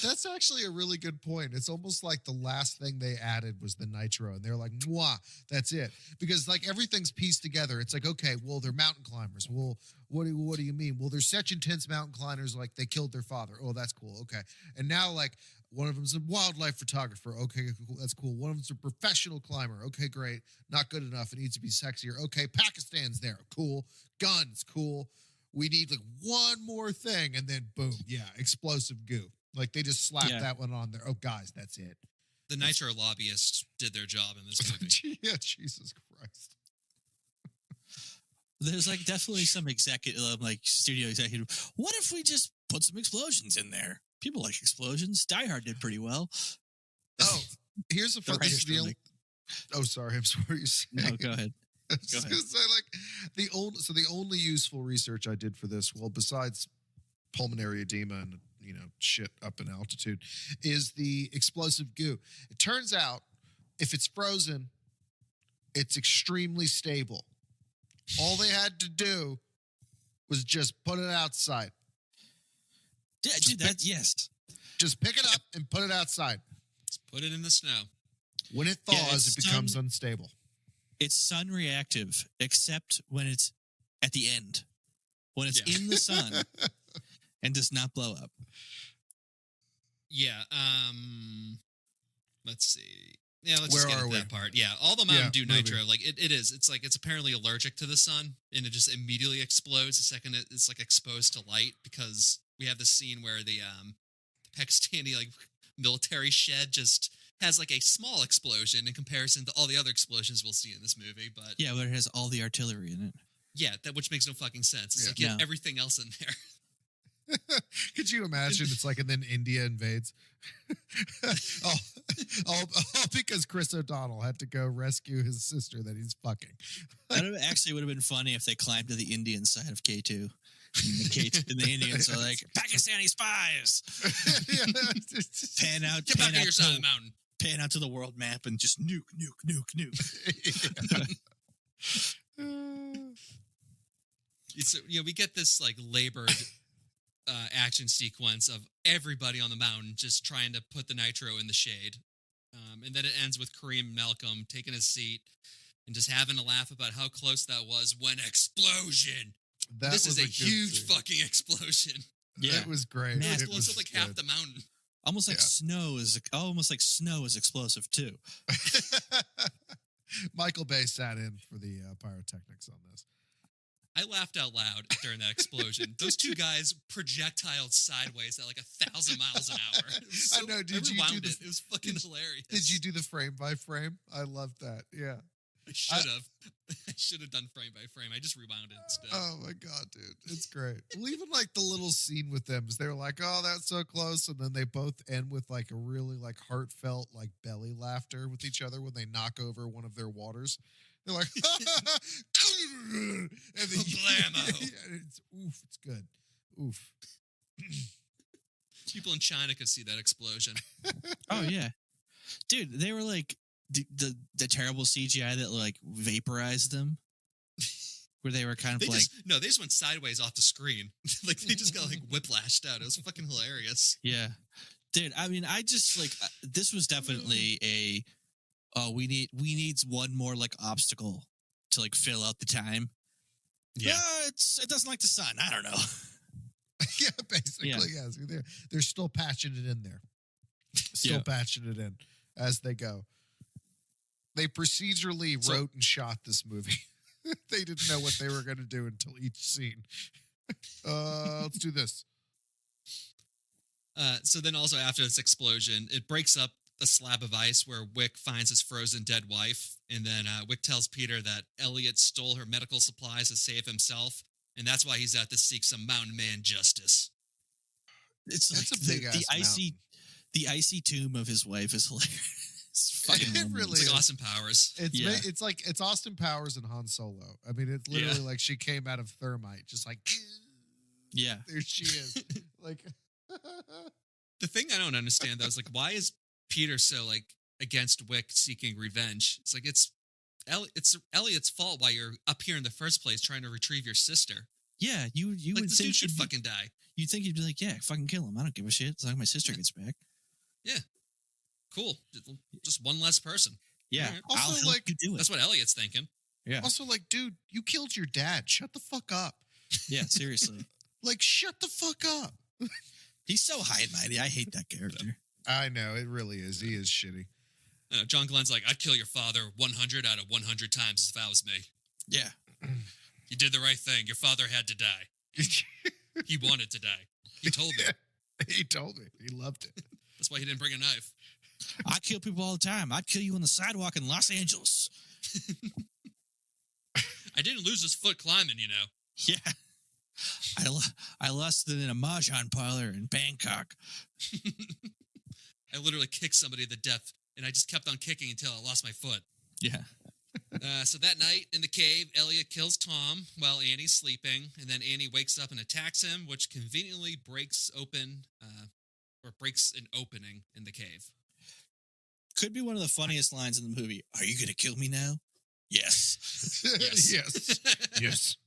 That's actually a really good point. It's almost like the last thing they added was the nitro, and they're like, "Mwah, that's it." Because like everything's pieced together. It's like, okay, well, they're mountain climbers. Well, what do you mean? Well, they're such intense mountain climbers, like they killed their father. Oh, that's cool. Okay, and now like one of them's a wildlife photographer. Okay, cool, that's cool. One of them's a professional climber. Okay, great. Not good enough. It needs to be sexier. Okay, Pakistan's there. Cool. Guns. Cool. we need like one more thing, and then boom, explosive goo. Like they just slapped that one on there. Oh, guys, that's it. The Nitro lobbyists did their job in this movie. Yeah, Jesus Christ. There's like definitely some executive, like studio executive. What if we just put some explosions in there? People like explosions. Die Hard did pretty well. Oh, here's the fun. This is the only. Oh, sorry. I'm sorry. No, go ahead. I was gonna say, like the only useful research I did for this, well, besides pulmonary edema and shit up in altitude, is the explosive goo. It turns out if it's frozen, it's extremely stable. All they had to do was just put it outside. Yeah, dude, yes. Just pick it up and put it outside. Just put it in the snow. When it thaws, it becomes unstable. It's sun reactive, except when it's at the end. When it's in the sun and does not blow up. Yeah. Let's see. Yeah, let's just get into that part. Yeah, all the Mountain Dew Nitro, like it is. It's like it's apparently allergic to the sun, and it just immediately explodes the second it's like exposed to light. Because we have this scene where the Pakistani like military shed just has like a small explosion in comparison to all the other explosions we'll see in this movie. But yeah, but it has all the artillery in it. Yeah, which makes no fucking sense. It's like you have everything else in there. Could you imagine? It's like, and then India invades. all because Chris O'Donnell had to go rescue his sister that he's fucking. That actually would have been funny if they climbed to the Indian side of K2. And the Indians are like, Pakistani spies! Pan out Get back on your side of the mountain. Pan out to the world map and just nuke. It's, we get this like labored action sequence of everybody on the mountain just trying to put the nitro in the shade. And then it ends with Kareem Malcolm taking his seat and just having a laugh about how close that was when explosion. This is a huge fucking explosion. Yeah, it was great. It blows up like half the mountain. Almost like snow is explosive too. Michael Bay sat in for the pyrotechnics on this. I laughed out loud during that explosion. Those two guys projectiled sideways at like 1,000 miles an hour. I know. Did you do it was fucking hilarious. Did you do the frame by frame? I loved that. Yeah. I should have. I should have done frame by frame. I just rewound it instead. Oh my god, dude, it's great. Well, even like the little scene with them is they're like, "Oh, that's so close," and then they both end with like a really like heartfelt like belly laughter with each other when they knock over one of their waters. They're like, and then blammo. It's good. Oof. People in China could see that explosion. Oh yeah, dude, they were like. The terrible CGI that like vaporized them, where they were kind of they just went sideways off the screen. Like they just got like whiplashed out. It was fucking hilarious. Yeah, dude. I mean, I just like this was definitely we need one more like obstacle to like fill out the time. Yeah, it doesn't like the sun. I don't know. Yeah, basically, yes. They're still patching it in there. Still patching it in as they go. They procedurally wrote and shot this movie. They didn't know what they were going to do until each scene. Let's do this. So then also after this explosion, it breaks up a slab of ice where Wick finds his frozen dead wife. And then Wick tells Peter that Elliot stole her medical supplies to save himself. And that's why he's out to seek some mountain man justice. That's like a big the icy tomb of his wife is hilarious. It really it's like Austin Powers. It's Austin Powers and Han Solo. I mean, it's literally like she came out of thermite, just like there she is. Like the thing I don't understand though is like why is Peter so like against Wick seeking revenge? It's like it's Elliot's fault why you're up here in the first place trying to retrieve your sister. Yeah, you like, would this think dude should fucking die. You'd think he'd be like, yeah, fucking kill him. I don't give a shit. As long as my sister gets back. Yeah. Cool. Just one less person. Yeah. Right. Also, like, you do it. That's what Elliot's thinking. Yeah. Also, like, dude, you killed your dad. Shut the fuck up. Yeah, seriously. Like, shut the fuck up. He's so high and mighty. I hate that character. I know. It really is. He is shitty. John Glenn's like, I'd kill your father 100 out of 100 times if that was me. Yeah. You did the right thing. Your father had to die. He wanted to die. He told me. He told me. He loved it. That's why he didn't bring a knife. I kill people all the time. I'd kill you on the sidewalk in Los Angeles. I didn't lose his foot climbing, you know. Yeah. I lusted in a mahjong parlor in Bangkok. I literally kicked somebody to death, and I just kept on kicking until I lost my foot. Yeah. So that night in the cave, Elliot kills Tom while Annie's sleeping, and then Annie wakes up and attacks him, which conveniently breaks an opening in the cave. Could be one of the funniest lines in the movie. Are you going to kill me now? Yes. Yes. Yes. Yes.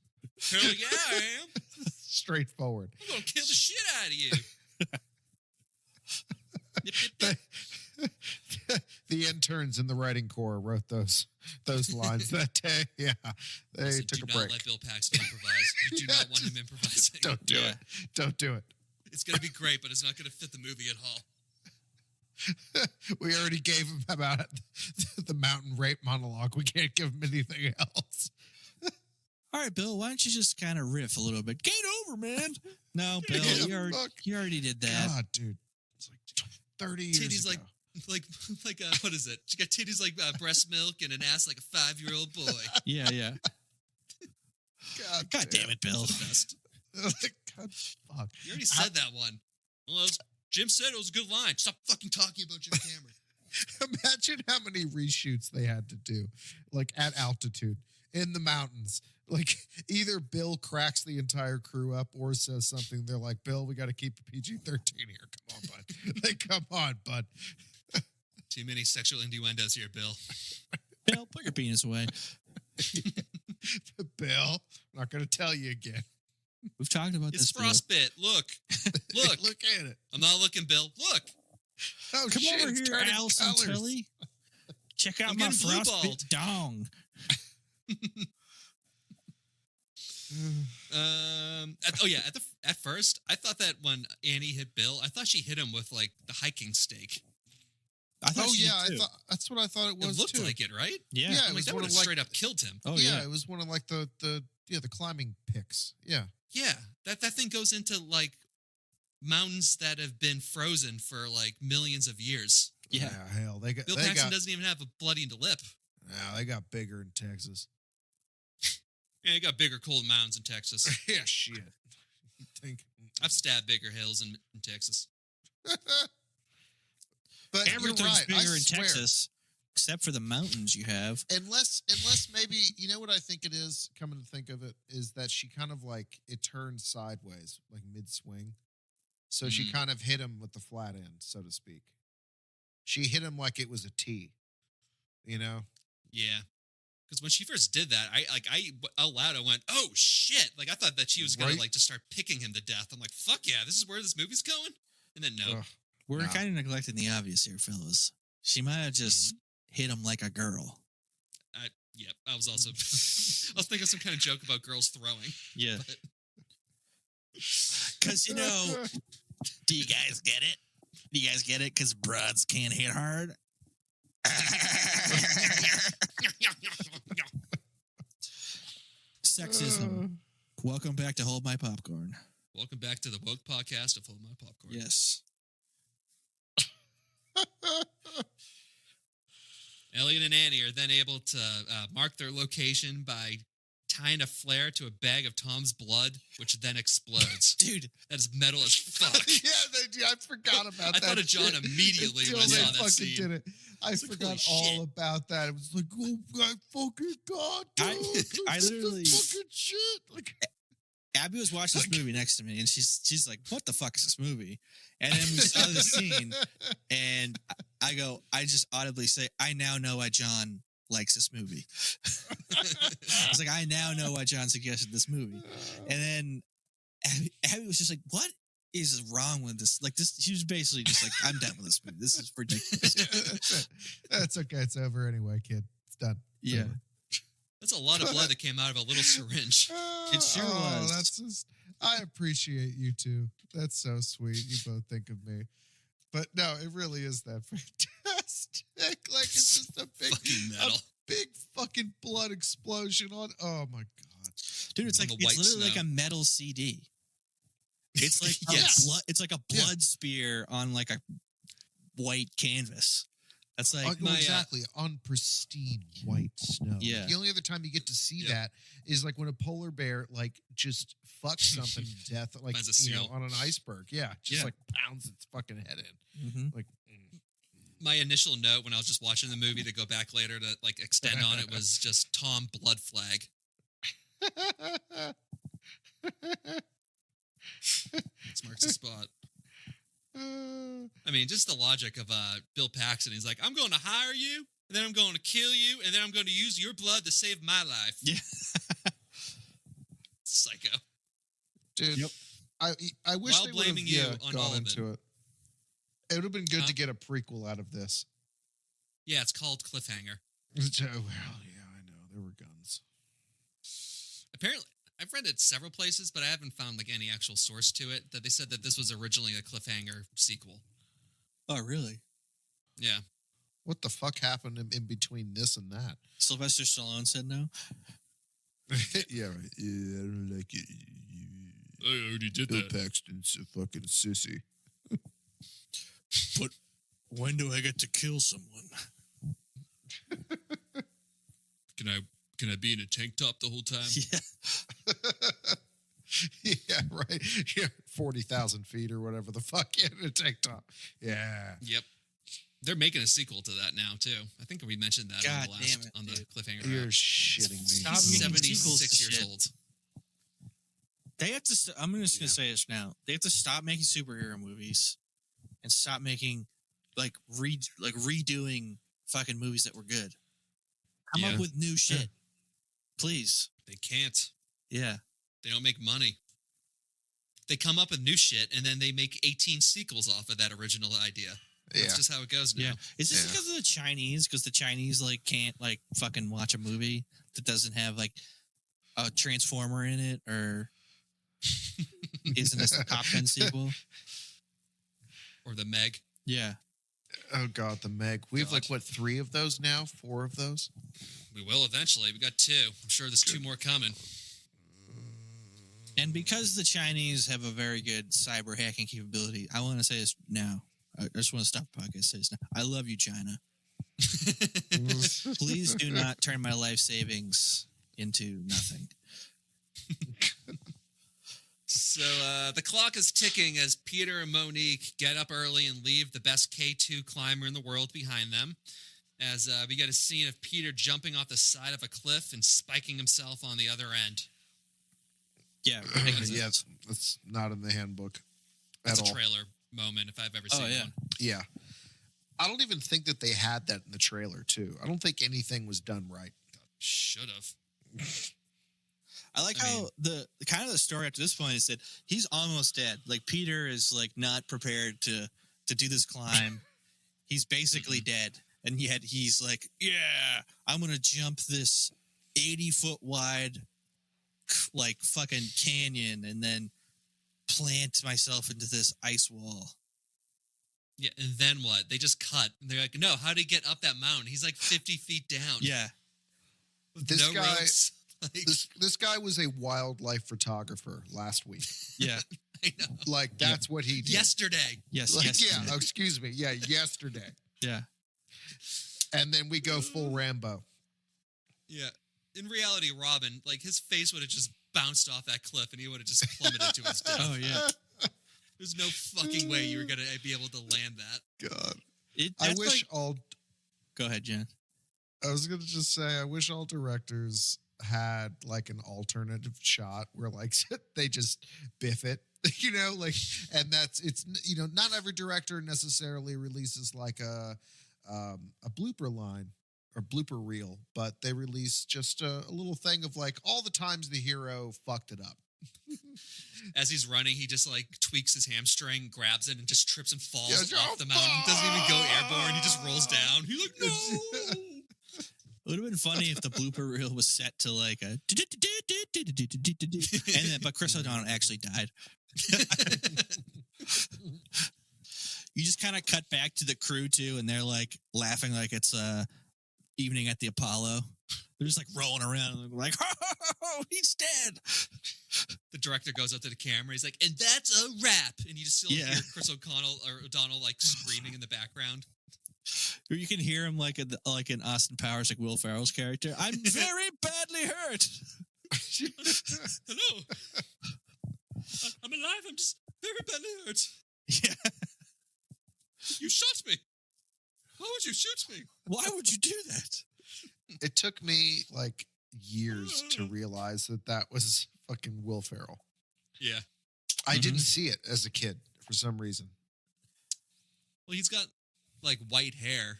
Hell yeah, I am. Straightforward. I'm going to kill the shit out of you. Nip, nip, nip. The interns in the writing corps wrote those lines that day. Yeah, they Listen, took a do break. not let Bill Paxton improvise. You do not want him improvising. Don't do it. Don't do it. It's going to be great, but it's not going to fit the movie at all. We already gave him about the mountain rape monologue. We can't give him anything else. All right, Bill, why don't you just kind of riff a little bit? Get over, man. No, Bill, Yeah, you already did that. God, dude. It's like 30 years Titties ago. like what is it? She got titties like breast milk and an ass like a 5-year-old boy. Yeah. God damn it, Bill. The best. God, fuck. You already said that one. Well, Jim said it was a good line. Stop fucking talking about Jim Cameron. Imagine how many reshoots they had to do, like at altitude in the mountains. Like either Bill cracks the entire crew up or says something. They're like, Bill, we got to keep the PG-13 here. Come on, bud. Like, come on, bud. Too many sexual innuendos here, Bill. Bill, put your penis away. Bill, I'm not going to tell you again. We've talked about It's this, Bill. frostbite. Look. Look at it. I'm not looking, Bill. Look. Oh, Come shit, over it's here, turning Allison colors. Tilly. Check out I'm my getting frostbite blue-balled. dong. At first, I thought that when Annie hit Bill, I thought she hit him with like the hiking stake. I thought Oh she yeah, did too. that's what I thought it was It looked too. like it, right? Yeah. Yeah, it I'm like, was that one would of have like straight up killed him. Oh yeah, yeah. it was one of like the climbing picks. Yeah. Yeah, that thing goes into like mountains that have been frozen for like millions of years. Yeah. Hell, Bill Paxton doesn't even have a bloody lip. Yeah, they got bigger in Texas. Yeah, you got bigger cold mountains in Texas. Yeah, shit. You think? I've stabbed bigger hills in Texas. But Everything's you're right. bigger I in swear. Texas, except for the mountains you have. Unless maybe, you know what I think it is, coming to think of it, is that she kind of like, it turned sideways, like mid-swing. So she kind of hit him with the flat end, so to speak. She hit him like it was a T, you know? Yeah. Because when she first did that, I out loud, I went, oh, shit. Like, I thought that she was going Right. to, like, just start picking him to death. I'm like, fuck yeah, this is where this movie's going? And then, no. Ugh. We're No. kind of neglecting the obvious here, fellas. She might have just hit him like a girl. I was also, I was thinking some kind of joke about girls throwing. Yeah. Because, you know, do you guys get it? Do you guys get it? Because broads can't hit hard. Sexism. Welcome back to Hold My Popcorn. Welcome back to the woke podcast of Hold My Popcorn. Yes. Elliot and Annie are then able to mark their location by tying a flare to a bag of Tom's blood, which then explodes. Dude. That is metal as fuck. I forgot about that. I thought of John shit immediately until when I they saw that fucking scene. did it. I like, forgot holy all shit. about that. It was like, oh my fucking god, dude! I this is literally- fucking shit. Like, Abby was watching this movie next to me, and she's like, "What the fuck is this movie?" And then we saw the scene, and I just audibly say, "I now know why John likes this movie." I was like, "I now know why John suggested this movie." And then Abby was just like, "What is wrong with this?" Like this, she was basically just like, "I'm done with this movie. This is ridiculous." That's okay. It's over anyway, kid. It's done. It's Yeah. over. That's a lot of blood that came out of a little syringe. It sure was. That's just, I appreciate you two. That's so sweet. You both think of me. But no, it really is that fantastic. Like it's just a Fucking metal. big fucking blood explosion on. Oh my god. Dude, it's on like the white it's literally like snow. a metal CD. It's like Yes. it's like a blood spear on like a white canvas. That's like exactly on pristine white snow. Yeah. The only other time you get to see Yep. that is like when a polar bear like just fucks something to death, like Finds a seal. on an iceberg. Yeah, just Yeah. like pounds its fucking head in. Mhm. Like, My initial note when I was just watching the movie to go back later to like extend on it was just Tom Blood Flag. This marks the spot. I mean, just the logic of Bill Paxton. He's like, I'm going to hire you, and then I'm going to kill you, and then I'm going to use your blood to save my life. Yeah. Psycho. Dude, Yep. I wish While they would have blaming you on all gone of it. into it. It would have been good Huh? to get a prequel out of this. Yeah, it's called Cliffhanger. Oh, well, yeah, I know. There were guns. Apparently, I've read it several places, but I haven't found like any actual source to it. That they said that this was originally a Cliffhanger sequel. Oh, really? Yeah. What the fuck happened in between this and that? Sylvester Stallone said no. Yeah, right. Yeah, I don't like it. I already did Bill Paxton's a fucking sissy. But when do I get to kill someone? Can I be in a tank top the whole time? Yeah. Yeah, right. Yeah, 40,000 feet or whatever the fuck in a tank top. Yeah. Yep. They're making a sequel to that now too. I think we mentioned that God on damn it, the dude. Cliffhanger. You're app. shitting me. Stop He's making sequels to 76 years shit. old. They have to. I'm just gonna say this now. They have to stop making superhero movies and stop making redoing fucking movies that were good. Come Yeah. up with new shit, please. They can't. Yeah. They don't make money. They come up with new shit and then they make 18 sequels off of that original idea. Yeah. That's just how it goes now. Yeah. Is this Yeah. because of the Chinese? Because the Chinese like can't like fucking watch a movie that doesn't have like a Transformer in it, or isn't this the Top Gun sequel? Or the Meg. Yeah. Oh, God, the Meg. We have God. like, what, 3 of those now? 4 of those? We will eventually. We got 2. I'm sure there's 2 more coming. And because the Chinese have a very good cyber hacking capability, I want to say this now. I just want to stop the podcast and say this now. I love you, China. Please do not turn my life savings into nothing. So the clock is ticking as Peter and Monique get up early and leave the best K2 climber in the world behind them. As we get a scene of Peter jumping off the side of a cliff and spiking himself on the other end. Yeah. Yeah, it's not in the handbook That's at a all. trailer moment if I've ever seen yeah. one. Yeah. I don't even think that they had that in the trailer, too. I don't think anything was done right. Should have. I like I how mean- the kind of the story up to this point is that he's almost dead. Like Peter is like not prepared to do this climb. He's basically dead. And yet he's like, yeah, I'm going to jump this 80-foot wide like fucking canyon and then plant myself into this ice wall. Yeah, and then what? They just cut. And they're like, no, how did he get up that mountain? He's like 50 feet down. Yeah. With This no guy- ropes. Like, This guy was a wildlife photographer last week. Yeah. I know. Like, that's what he did. Yesterday. Yes. Like, yes. yeah, excuse me. Yeah, yesterday. Yeah. And then we go full Rambo. Yeah. In reality, Robin, like his face would have just bounced off that cliff and he would have just plummeted to his death. Oh, yeah. There's no fucking way you were going to be able to land that. God. It, I that's wish like- all... Go ahead, Jen. I was going to just say, I wish all directors had like an alternative shot where like they just biff it, you know, like, and it's, you know, not every director necessarily releases like a blooper line or blooper reel, but they release just a little thing of like all the times the hero fucked it up. As he's running, he just like tweaks his hamstring, grabs it, and just trips and falls Yeah, off the mountain. Doesn't even go airborne. He just rolls down. He's like, no. It would have been funny if the blooper reel was set to like a and then but Chris O'Donnell actually died. You just kind of cut back to the crew too, and they're like laughing like it's evening at the Apollo. They're just like rolling around and like, oh, he's dead. The director goes up to the camera. He's like, and that's a wrap. And you just still hear Chris O'Donnell like screaming in the background. Or you can hear him like in Austin Powers, like Will Ferrell's character. I'm very badly hurt. Hello. I'm alive. I'm just very badly hurt. Yeah. You shot me. Why would you shoot me? Why would you do that? It took me like years to realize that was fucking Will Ferrell. Yeah. I didn't see it as a kid for some reason. Well, he's got like white hair.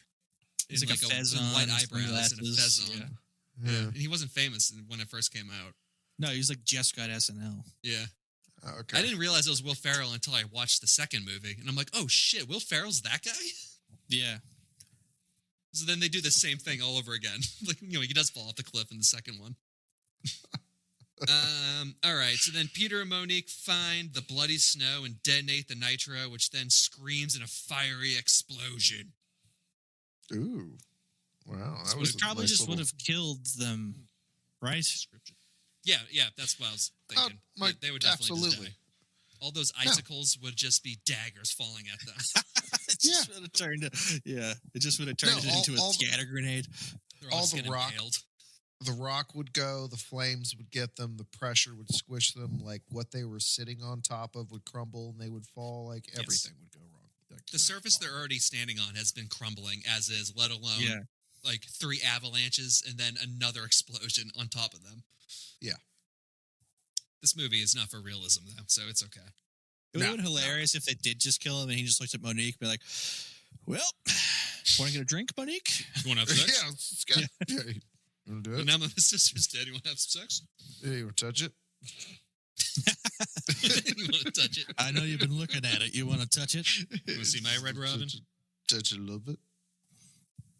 He's like a fez on, white eyebrows and a fez on. Yeah. And he wasn't famous when it first came out. No, he was like just got SNL. Yeah. Oh, okay. I didn't realize it was Will Ferrell until I watched the second movie. And I'm like, oh shit, Will Ferrell's that guy? Yeah. So then they do the same thing all over again. Like, he does fall off the cliff in the second one. All right. So then Peter and Monique find the bloody snow and detonate the nitro, which then screams in a fiery explosion. Ooh. Wow. That It probably just would have killed them, right? Yeah, that's what I was thinking. They would definitely just die. All those icicles would just be daggers falling at them. It just would have turned it into a scatter grenade. They're all the rock. Impaled. The rock would go, the flames would get them, the pressure would squish them, like what they were sitting on top of would crumble and they would fall, like everything would go wrong. Like, the surface they're already standing on has been crumbling as is, let alone like 3 avalanches and then another explosion on top of them. Yeah. This movie is not for realism, though, so it's okay. It would have been hilarious if they did just kill him and he just looked at Monique and be like, well, want to get a drink, Monique? You want to have sex? Yeah, let's go. Yeah. You want to do it? Now my sister's dead. You want to have some sex? Yeah, you want to touch it? You want to touch it? I know you've been looking at it. You want to touch it? You want to see my Red Robin? Touch it a little bit.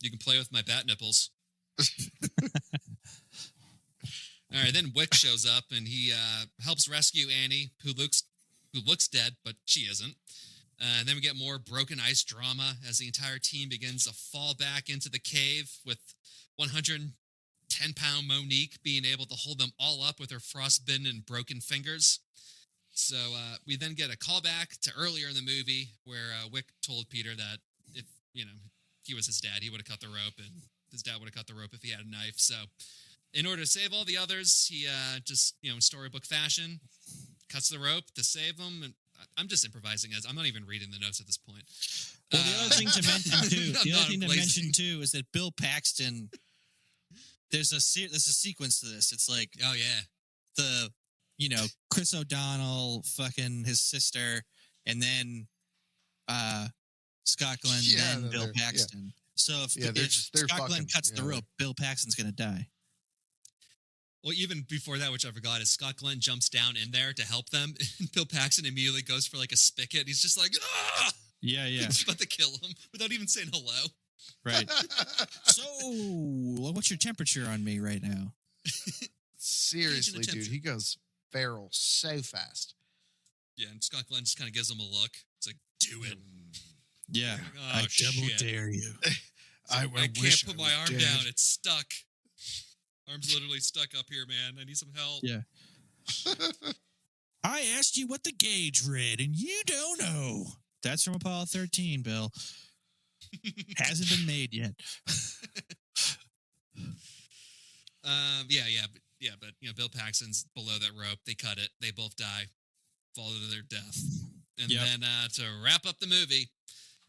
You can play with my bat nipples. All right, then Wick shows up and he helps rescue Annie, who looks dead, but she isn't. And then we get more broken ice drama as the entire team begins to fall back into the cave with 110-pound Monique being able to hold them all up with her frostbitten and broken fingers. So we then get a callback to earlier in the movie where Wick told Peter that if he was his dad, he would have cut the rope, and his dad would have cut the rope if he had a knife. So in order to save all the others, he just, in storybook fashion, cuts the rope to save them. And I'm just improvising I'm not even reading the notes at this point. Well, the other thing to mention too, is that Bill Paxton, there's a sequence to this. It's like, oh yeah, Chris O'Donnell, fucking his sister, and then Scott Glenn, then Bill Paxton. Yeah. So if Scott Glenn cuts the rope, Bill Paxton's going to die. Well, even before that, which I forgot, is Scott Glenn jumps down in there to help them, and Bill Paxton immediately goes for like a spigot. He's just like, ah! Yeah. He's about to kill him without even saying hello. Right. So, what's your temperature on me right now? Seriously, dude, he goes feral so fast. Yeah, and Scott Glenn just kind of gives him a look. It's like, do it. Yeah. Oh, I double dare you. I can't put my arm down. It's stuck. Arm's literally stuck up here, man. I need some help. Yeah. I asked you what the gauge read, and you don't know. That's from Apollo 13, Bill. Hasn't been made yet. But Bill Paxton's below that rope. They cut it. They both die, fall to their death. And then to wrap up the movie,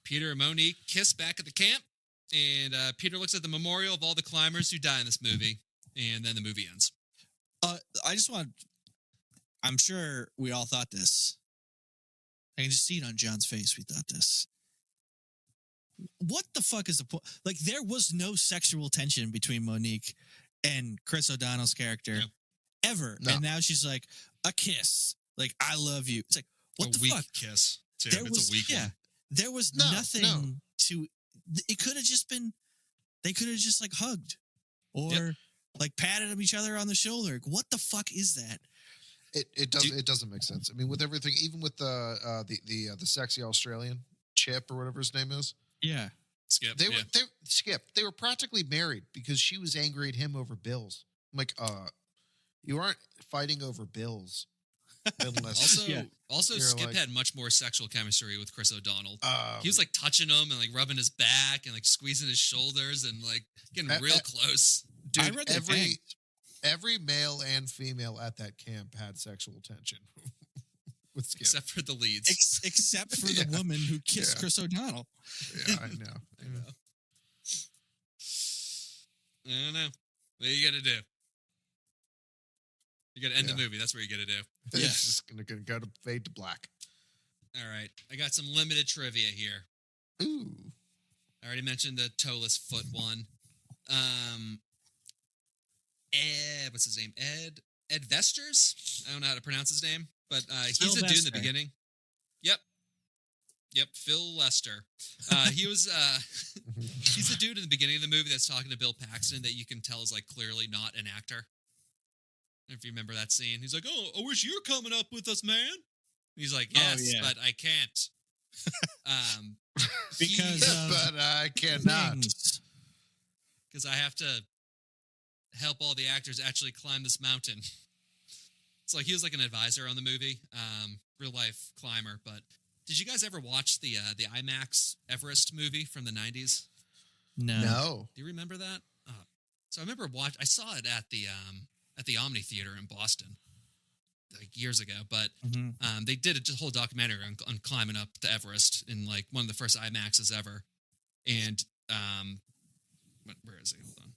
Peter and Monique kiss back at the camp, and Peter looks at the memorial of all the climbers who die in this movie, and then the movie ends. I'm sure we all thought this. I can just see it on John's face. We thought this. What the fuck is the point? Like, there was no sexual tension between Monique and Chris O'Donnell's character ever. No. And now she's like, a kiss. Like, I love you. It's like, what the fuck? A weak kiss, too. It's a weak one. There was nothing to... It could have just been... They could have just, like, hugged. Or, like, patted each other on the shoulder. What the fuck is that? It doesn't make sense. I mean, with everything, even with the sexy Australian Chip or whatever his name is. Yeah. Skip. They were practically married because she was angry at him over bills. I'm like, you aren't fighting over bills. Unless Also, Skip like, had much more sexual chemistry with Chris O'Donnell. He was like touching him and like rubbing his back and like squeezing his shoulders and like getting real close. Dude, I read that every male and female at that camp had sexual tension with Skip. Except for the leads. Except for the woman who kissed Chris O'Donnell. Yeah, I know. I don't know. What are you gonna do? You gotta end the movie. That's what you gotta do. Yeah. It's just gonna go to fade to black. All right. I got some limited trivia here. Ooh. I already mentioned the toeless foot one. What's his name? Ed Vesters? I don't know how to pronounce his name, but he's a dude in the beginning. Yep, Phil Lester. He was he's the dude in the beginning of the movie that's talking to Bill Paxton that you can tell is like clearly not an actor. If you remember that scene, he's like, "Oh, I wish you're coming up with us, man." And he's like, "Yes, but I can't." But I cannot. Because I have to help all the actors actually climb this mountain. It's like he was like an advisor on the movie, real life climber. But did you guys ever watch the IMAX Everest movie from the 90s? No. Do you remember that? So I remember I saw it at the Omni Theater in Boston, like years ago. But they did a whole documentary on climbing up to Everest in like one of the first IMAXs ever. And where is he? Hold on.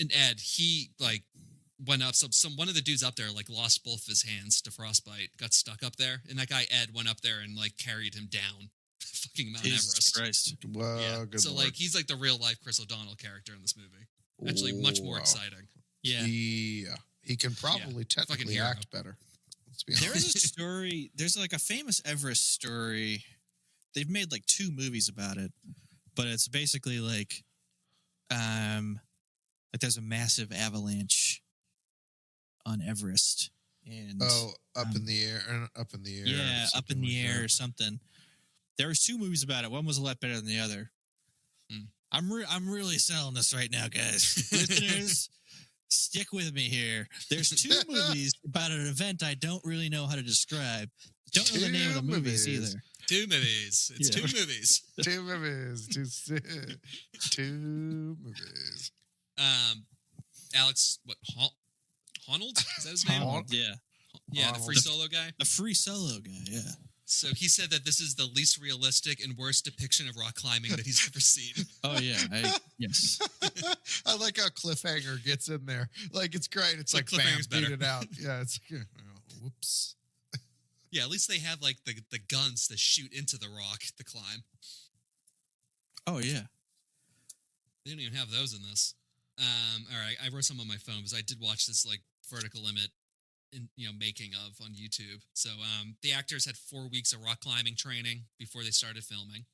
And Ed, he like went up. Some one of the dudes up there like lost both of his hands to frostbite, got stuck up there, and that guy Ed went up there and like carried him down fucking Mount Jesus Everest. Christ! Whoa, Yeah. good So Lord. like he's like the real life Chris O'Donnell character in this movie. Actually, much more exciting. Yeah, he can probably technically hero. act better. Let's be honest. there is a story. There's like a famous Everest story. They've made like 2 movies about it, but it's basically like there's a massive avalanche on Everest, and up in the air. Yeah, up in the air or something. There was 2 movies about it. One was a lot better than the other. I'm really selling this right now, guys. Listeners, stick with me here. There's 2 movies about an event I don't really know how to describe. Don't know the name of the movies either. 2 movies. It's 2 movies. 2 movies. 2 movies. Alex, Honnold? Is that his name? Honnold, yeah. Yeah, the free solo guy. The free solo guy, yeah. So he said that this is the least realistic and worst depiction of rock climbing that he's ever seen. Oh, yeah. Yes. I like how Cliffhanger gets in there. Like, it's great. It's like Cliffhanger's bam, beat better. it out. Yeah, it's whoops. Yeah, at least they have like the guns that shoot into the rock to climb. Oh, yeah. They don't even have those in this. All right, I wrote some on my phone because I did watch this like Vertical Limit making of on YouTube. So the actors had 4 weeks of rock climbing training before they started filming.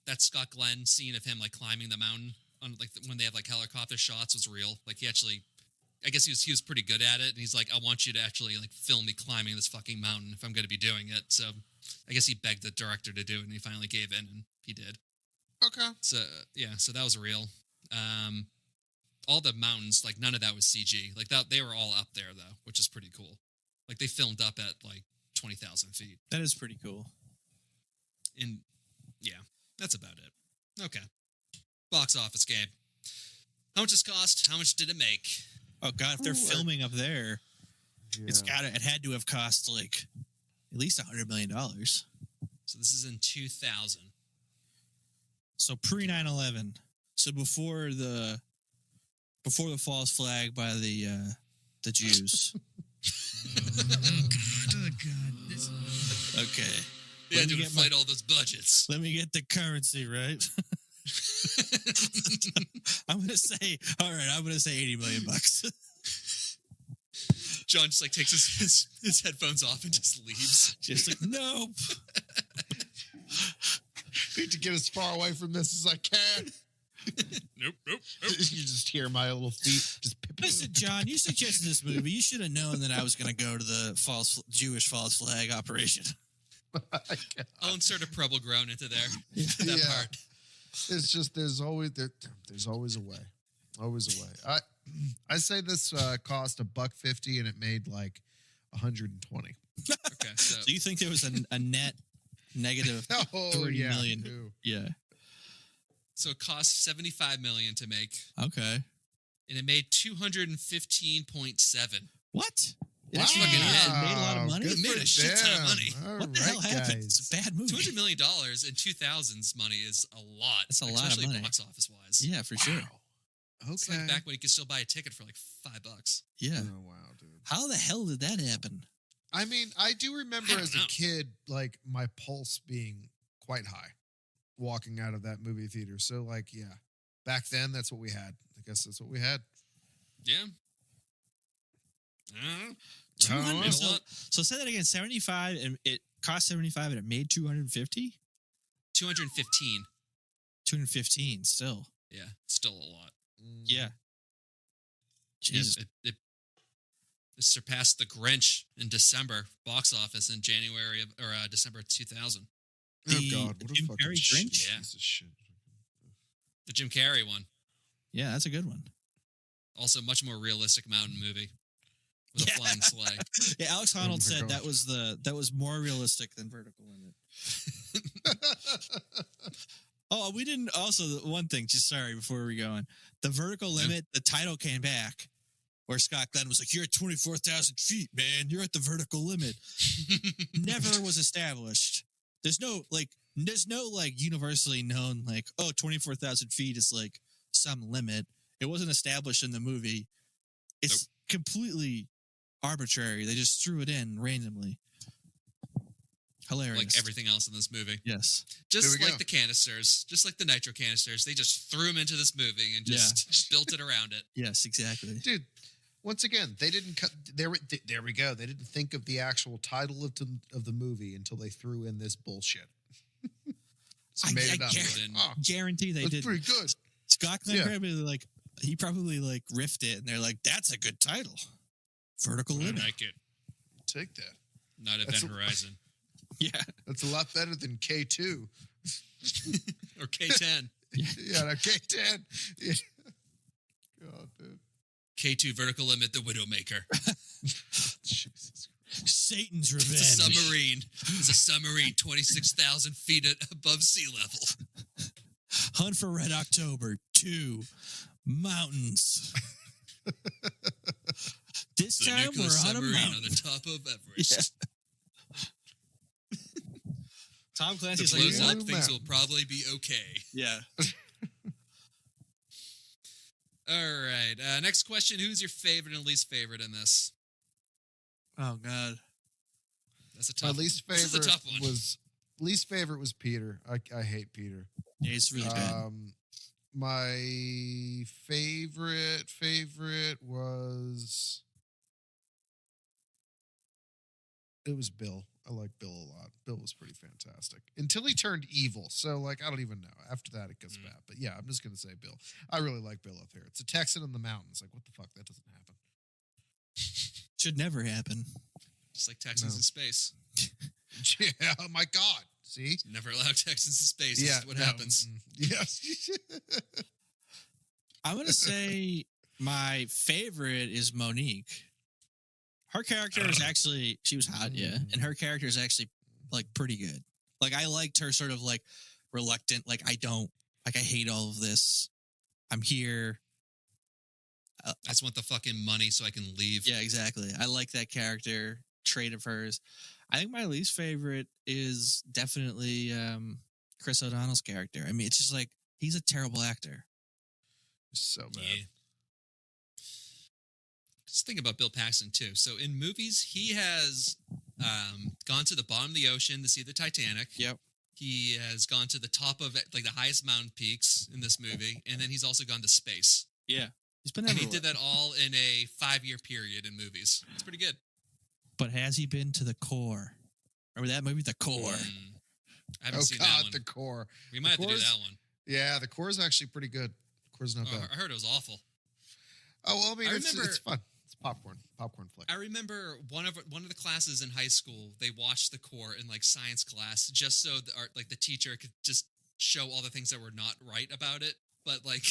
That Scott Glenn scene of him like climbing the mountain on like when they have like helicopter shots was real. Like he actually, I guess he was pretty good at it. And he's like, I want you to actually like film me climbing this fucking mountain if I'm going to be doing it. So I guess he begged the director to do it, and he finally gave in, and he did. Okay. So yeah, so that was real. All the mountains, like none of that was CG. Like that, they were all up there though, which is pretty cool. Like they filmed up at like 20,000 feet. That is pretty cool. And yeah, that's about it. Okay. Box office, Gabe. How much does it cost? How much did it make? Oh God, if they're filming up there, it had to have cost like at least $100 million. So this is in 2000. So pre 9/11. So before the false flag by the Jews. Oh God. Okay. They had to inflate all those budgets. Let me get the currency right. I'm gonna say $80 million. John just like takes his headphones off and just leaves. Just like, nope. Need to get as far away from this as I can. Nope. You just hear my little feet just Listen, John, you suggested this movie. You should have known that I was going to go to the Jewish false flag operation. I'll insert a Preble groan into there. Yeah. That part. It's just there's always a way. Always a way. I say this cost $150 and it made like 120. Okay, so So you think there was a net negative Oh 30 yeah, million? no. Yeah. so it cost $75 million to make, Okay. and it made 215.7. What? Wow. It made a lot of money. Good It made for a shit ton of them. money. All What the right, hell happened? guys. It's a bad movie. $200 million in 2000s money is a lot. That's a lot of especially money. box office wise. Yeah, for sure. Okay. It's like back when you could still buy a ticket for like $5. Yeah. Oh wow, dude. How the hell did that happen? I mean, I do remember I don't as know. a kid, like my pulse being quite high walking out of that movie theater. So, like, yeah, back then, that's what we had. I guess that's what we had. Yeah. I don't know. 200. Made a So, lot. so say that again. 75, and it cost 75, and it made 250. 215. 215 still. Yeah, still a lot. Yeah. Jesus. It surpassed The Grinch in December box office in January or December 2000. Oh The God, what a Jim fucking Carrey shit Grinch? Yeah. piece of shit. The Jim Carrey one. Yeah, that's a good one. Also, much more realistic mountain movie with a Yeah. flying sleigh. Yeah, Alex Oh Honnold my said God. that was more realistic than Vertical Limit. Oh, we didn't. Also, one thing. Just sorry before we go on. The Vertical Limit. The title came back, where Scott Glenn was like, "You're at 24,000 feet, man. You're at the vertical limit." Never was established. There's no universally known like, oh, 24,000 feet is like some limit. It wasn't established in the movie. It's completely arbitrary. They just threw it in randomly. Hilarious. Like everything else in this movie. Yes. Just There we like go. the canisters, just like the nitro canisters. They just threw them into this movie and just built it around it. Yes, exactly. Dude, once again, they didn't cut. There we go. They didn't think of the actual title of the movie until they threw in this bullshit. Just made it up. guarantee- Oh, Guarantee they that's did. pretty good. Scott Glenn Yeah. probably riffed it, and they're like, "That's a good title, Vertical I Limit." like it. Take that. Not That's Event Horizon Yeah, That's a lot better than K2. or K10. Yeah, no, K10. Yeah. God, dude. K2 Vertical Limit, the Widowmaker. Jesus. Satan's It's Revenge. a submarine. It's a submarine 26,000 feet above sea level. Hunt for Red October 2. Mountains. This The time nuclear we're on a submarine on mountain. the top of Everest. Tom If Clancy's it like, blows "Yeah." up, things will probably be okay. yeah. All right. Next question. Who's your favorite and least favorite in this? Oh God. That's a My tough least This is a favorite tough one. was Peter. I hate Peter. Yeah, it's really bad. My favorite was Bill. I like Bill a lot. Bill was pretty fantastic until he turned evil. So like I don't even know. After that it gets bad. But yeah, I'm just gonna say Bill. I really like Bill up here. It's a Texan in the mountains. Like what the fuck? That doesn't happen. Should never happen. Just like Texans No. in space. Yeah. Oh my God. See? Never allow Texans in space. Yeah. This is what no, happens. Yes. I'm gonna say my favorite is Monique. Her character is actually she was hot, yeah, and her character is actually like pretty good. Like I liked her sort of like reluctant, like I hate all of this. I'm here. I just want the fucking money so I can leave. Yeah, exactly. I like that character trait of hers. I think my least favorite is definitely Chris O'Donnell's character. I mean, it's just like he's a terrible actor. So bad. Yeah. Just think about Bill Paxton too. So in movies, he has gone to the bottom of the ocean to see the Titanic. Yep. He has gone to the top of like the highest mountain peaks in this movie, and then he's also gone to space. Yeah. He's been And everywhere. he did that all in a 5-year period in movies. It's pretty good. But has he been to the core? Remember that movie, The Core? I haven't Oh seen that God, one. the core. We might have to do Core's- that one. Yeah, the core is actually pretty good. The core's not Oh, bad. I heard it was awful. Oh well, I mean, I it's remember- fun. It's popcorn flick. I remember one of the classes in high school. They watched the core in like science class just so the teacher could just show all the things that were not right about it. But like,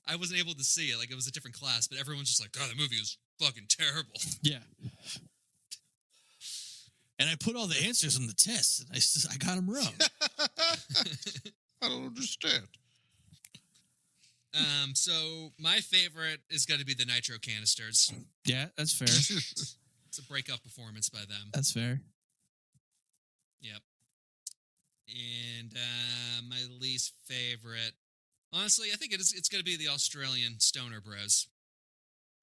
I wasn't able to see it. Like, it was a different class. But everyone's just like, "God, the movie was fucking terrible." Yeah. And I put all the answers on the test, and I got them wrong. I don't understand. So my favorite is going to be the nitro canisters. Yeah, that's fair. It's a breakout performance by them. That's fair. Yep. And my least favorite, honestly, I think it's going to be the Australian Stoner Bros.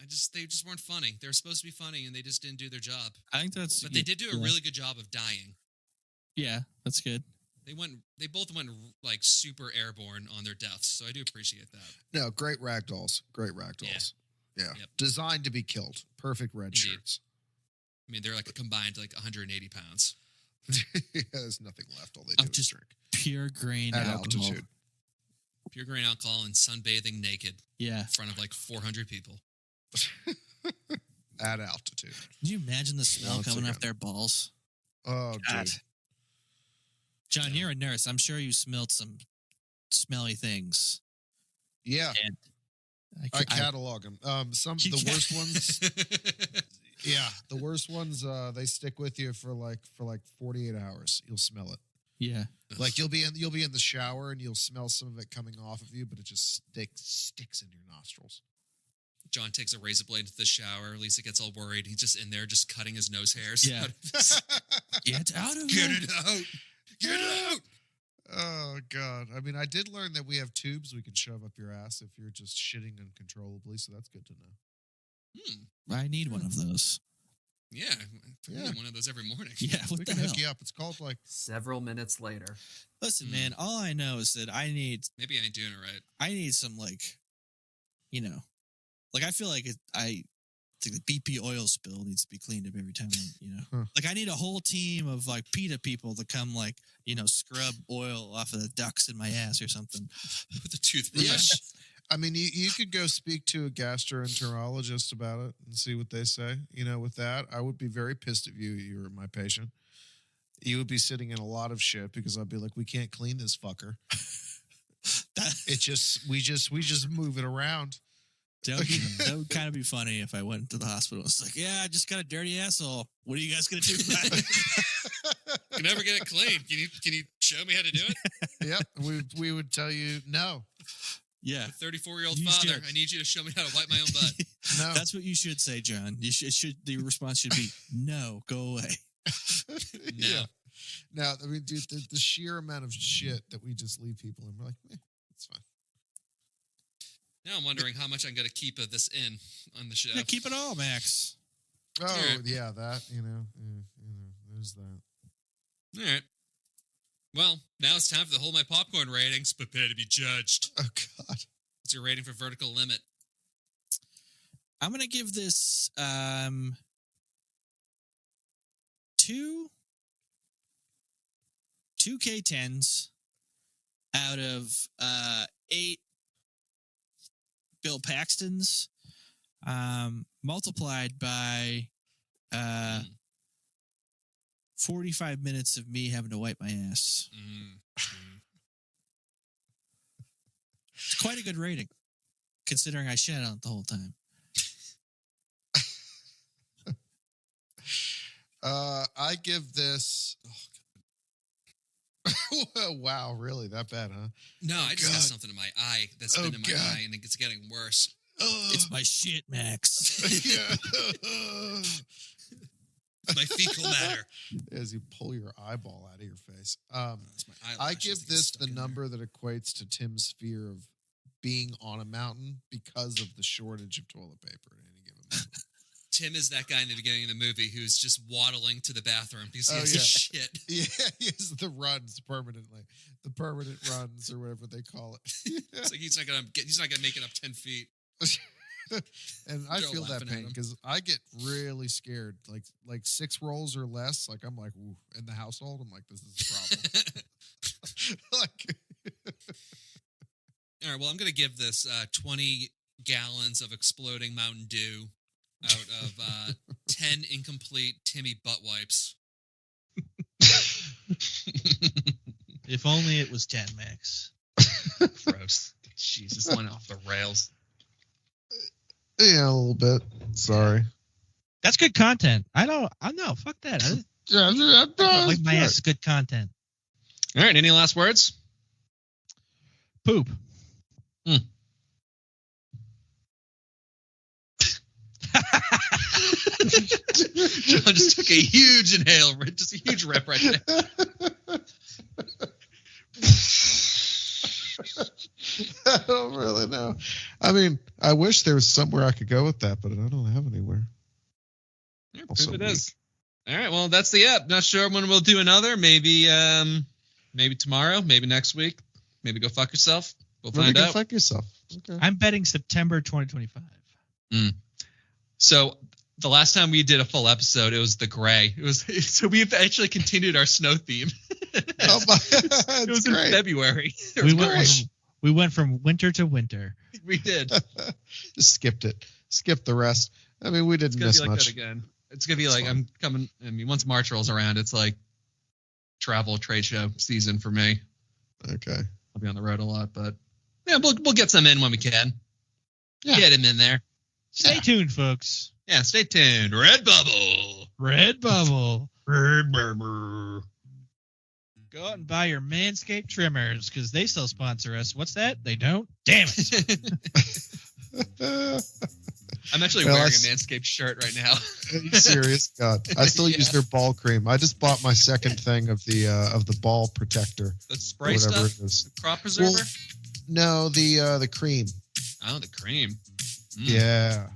They just weren't funny. They were supposed to be funny, and they just didn't do their job. I think that's. But they did do a really good job of dying. Yeah, that's good. They both went like super airborne on their deaths, so I do appreciate that. No, great ragdolls. Great ragdolls. Yeah. Yep. Designed to be killed. Perfect red Indeed. shirts. I mean, they're like a combined like 180 pounds. Yeah, there's nothing left. All they do is just drink. Pure grain At alcohol. altitude. Pure grain alcohol and sunbathing naked Yeah. in front of like 400 people. At altitude. Can you imagine the smell Once coming again. off their balls? Oh, God. dude. John, you're a nurse. I'm sure you smelled some smelly things. Yeah. And I catalog them. The worst ones. Yeah, the worst ones. They stick with you for like 48 hours. You'll smell it. Yeah. Like you'll be in the shower and you'll smell some of it coming off of you, but it just sticks in your nostrils. John takes a razor blade into the shower. Lisa gets all worried. He's just in there, just cutting his nose hairs. Yeah. Get out of Get there. it out! Get it out! Oh God! I mean, I did learn that we have tubes we can shove up your ass if you're just shitting uncontrollably. So that's good to know. I need one of those. Yeah, I need one of those every morning. Yeah. What We the can hell? hook you up. It's called like Several minutes later. Listen, man, all I know is that I need Maybe I ain't doing it right. some I feel like the BP oil spill needs to be cleaned up every time. Huh. Like I need a whole team of like PETA people to come scrub oil off of the ducts in my ass or something. With the toothbrush. Yeah. I mean, you could go speak to a gastroenterologist about it and see what they say. With that, I would be very pissed if you were my patient. You would be sitting in a lot of shit because I'd be like, we can't clean this fucker. We just move it around. That would kind of be funny if I went to the hospital. It's like, yeah, I just got a dirty asshole. What are you guys gonna do about it? Can never get it clean. Can you show me how to do it? Yep, we would tell you no. Yeah, 34-year-old You father, should. I need you to show me how to wipe my own butt. No. that's what you should say, John. The response should be no, go away. No. Yeah. Now, I mean, dude, the sheer amount of shit that we just leave people in, we're like, it's fine. Now I'm wondering how much I'm going to keep of this in on the show. Yeah, keep it all, Max. Oh, Alright. yeah, that, there's that. All right. Well, now it's time for the Hold My Popcorn ratings. Prepare to be judged. Oh, God. What's your rating for Vertical Limit? I'm gonna give this two K10s out of 8 Bill Paxtons, multiplied by 45 minutes of me having to wipe my ass. It's quite a good rating, considering I shat on it the whole time. I give this. Oh, wow, really? That bad, huh? No, I just got God. something in my eye that's been in my God. eye, and it's getting worse. It's my shit, Max. Yeah. My fecal matter. As you pull your eyeball out of your face. It's my I eyelashes give that get this stuck the in there. number that equates to Tim's fear of being on a mountain because of the shortage of toilet paper at any given moment. Tim is that guy in the beginning of the movie who's just waddling to the bathroom because he Oh, has yeah. shit. Yeah, he has the runs permanently. The permanent runs or whatever they call it. It's like he's not gonna make it up 10 feet. And I They're feel that laughing at pain him. because I get really scared. Like 6 rolls or less. Like I'm like, ooh, in the household, I'm like, this is a problem. Like, All right, well, I'm gonna give this 20 gallons of exploding Mountain Dew out of 10 incomplete Timmy butt wipes. If only it was 10, Max. Gross. Jesus, went off the rails. Yeah, a little bit. Sorry. That's good content. I know. Fuck that. Like my ass is good content. All right. Any last words? Poop. John just took a huge inhale, just a huge rip right there. I don't really know. I mean, I wish there was somewhere I could go with that, but I don't have anywhere. Yeah, Also it is. All right. Well, that's the app. Not sure when we'll do another. Maybe tomorrow. Maybe next week. Maybe go fuck yourself. We'll find out. Go fuck yourself. Okay. I'm betting September 2025. So the last time we did a full episode, it was the gray. So we've actually continued our snow theme. Oh my, it was great. in February. We went from winter to winter. We did. Just skipped it. Skipped the rest. I mean, we didn't miss be like much. That again. It's gonna be like fun. I'm coming. I mean, once March rolls around, it's like travel trade show season for me. Okay. I'll be on the road a lot, but yeah, we'll get some in when we can. Yeah. Get him in there. Stay tuned, folks. Yeah, stay tuned. Redbubble. Redbubble. Redbubble. Go out and buy your Manscaped trimmers because they still sponsor us. What's that? They don't? Damn it. I'm actually wearing a Manscaped shirt right now. Are you serious? God, I still use their ball cream. I just bought my second thing of the ball protector. The spray stuff? It is. The crop preserver? Well, no, the cream. Oh, the cream. Yeah.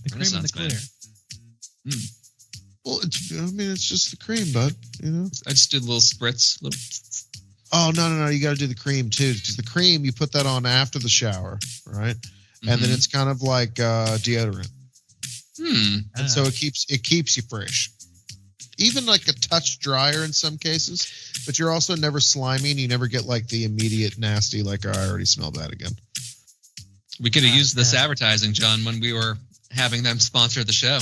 The cream and the clear. Well, it's just the cream, bud. You know. I just did little spritz. Oh no! You got to do the cream too, because the cream you put that on after the shower, right? And then it's kind of like deodorant. And so it keeps you fresh. Even like a touch drier in some cases, but you're also never slimy and you never get like the immediate nasty, like, oh, I already smell bad again. We could have used this advertising, John, when we were having them sponsor the show.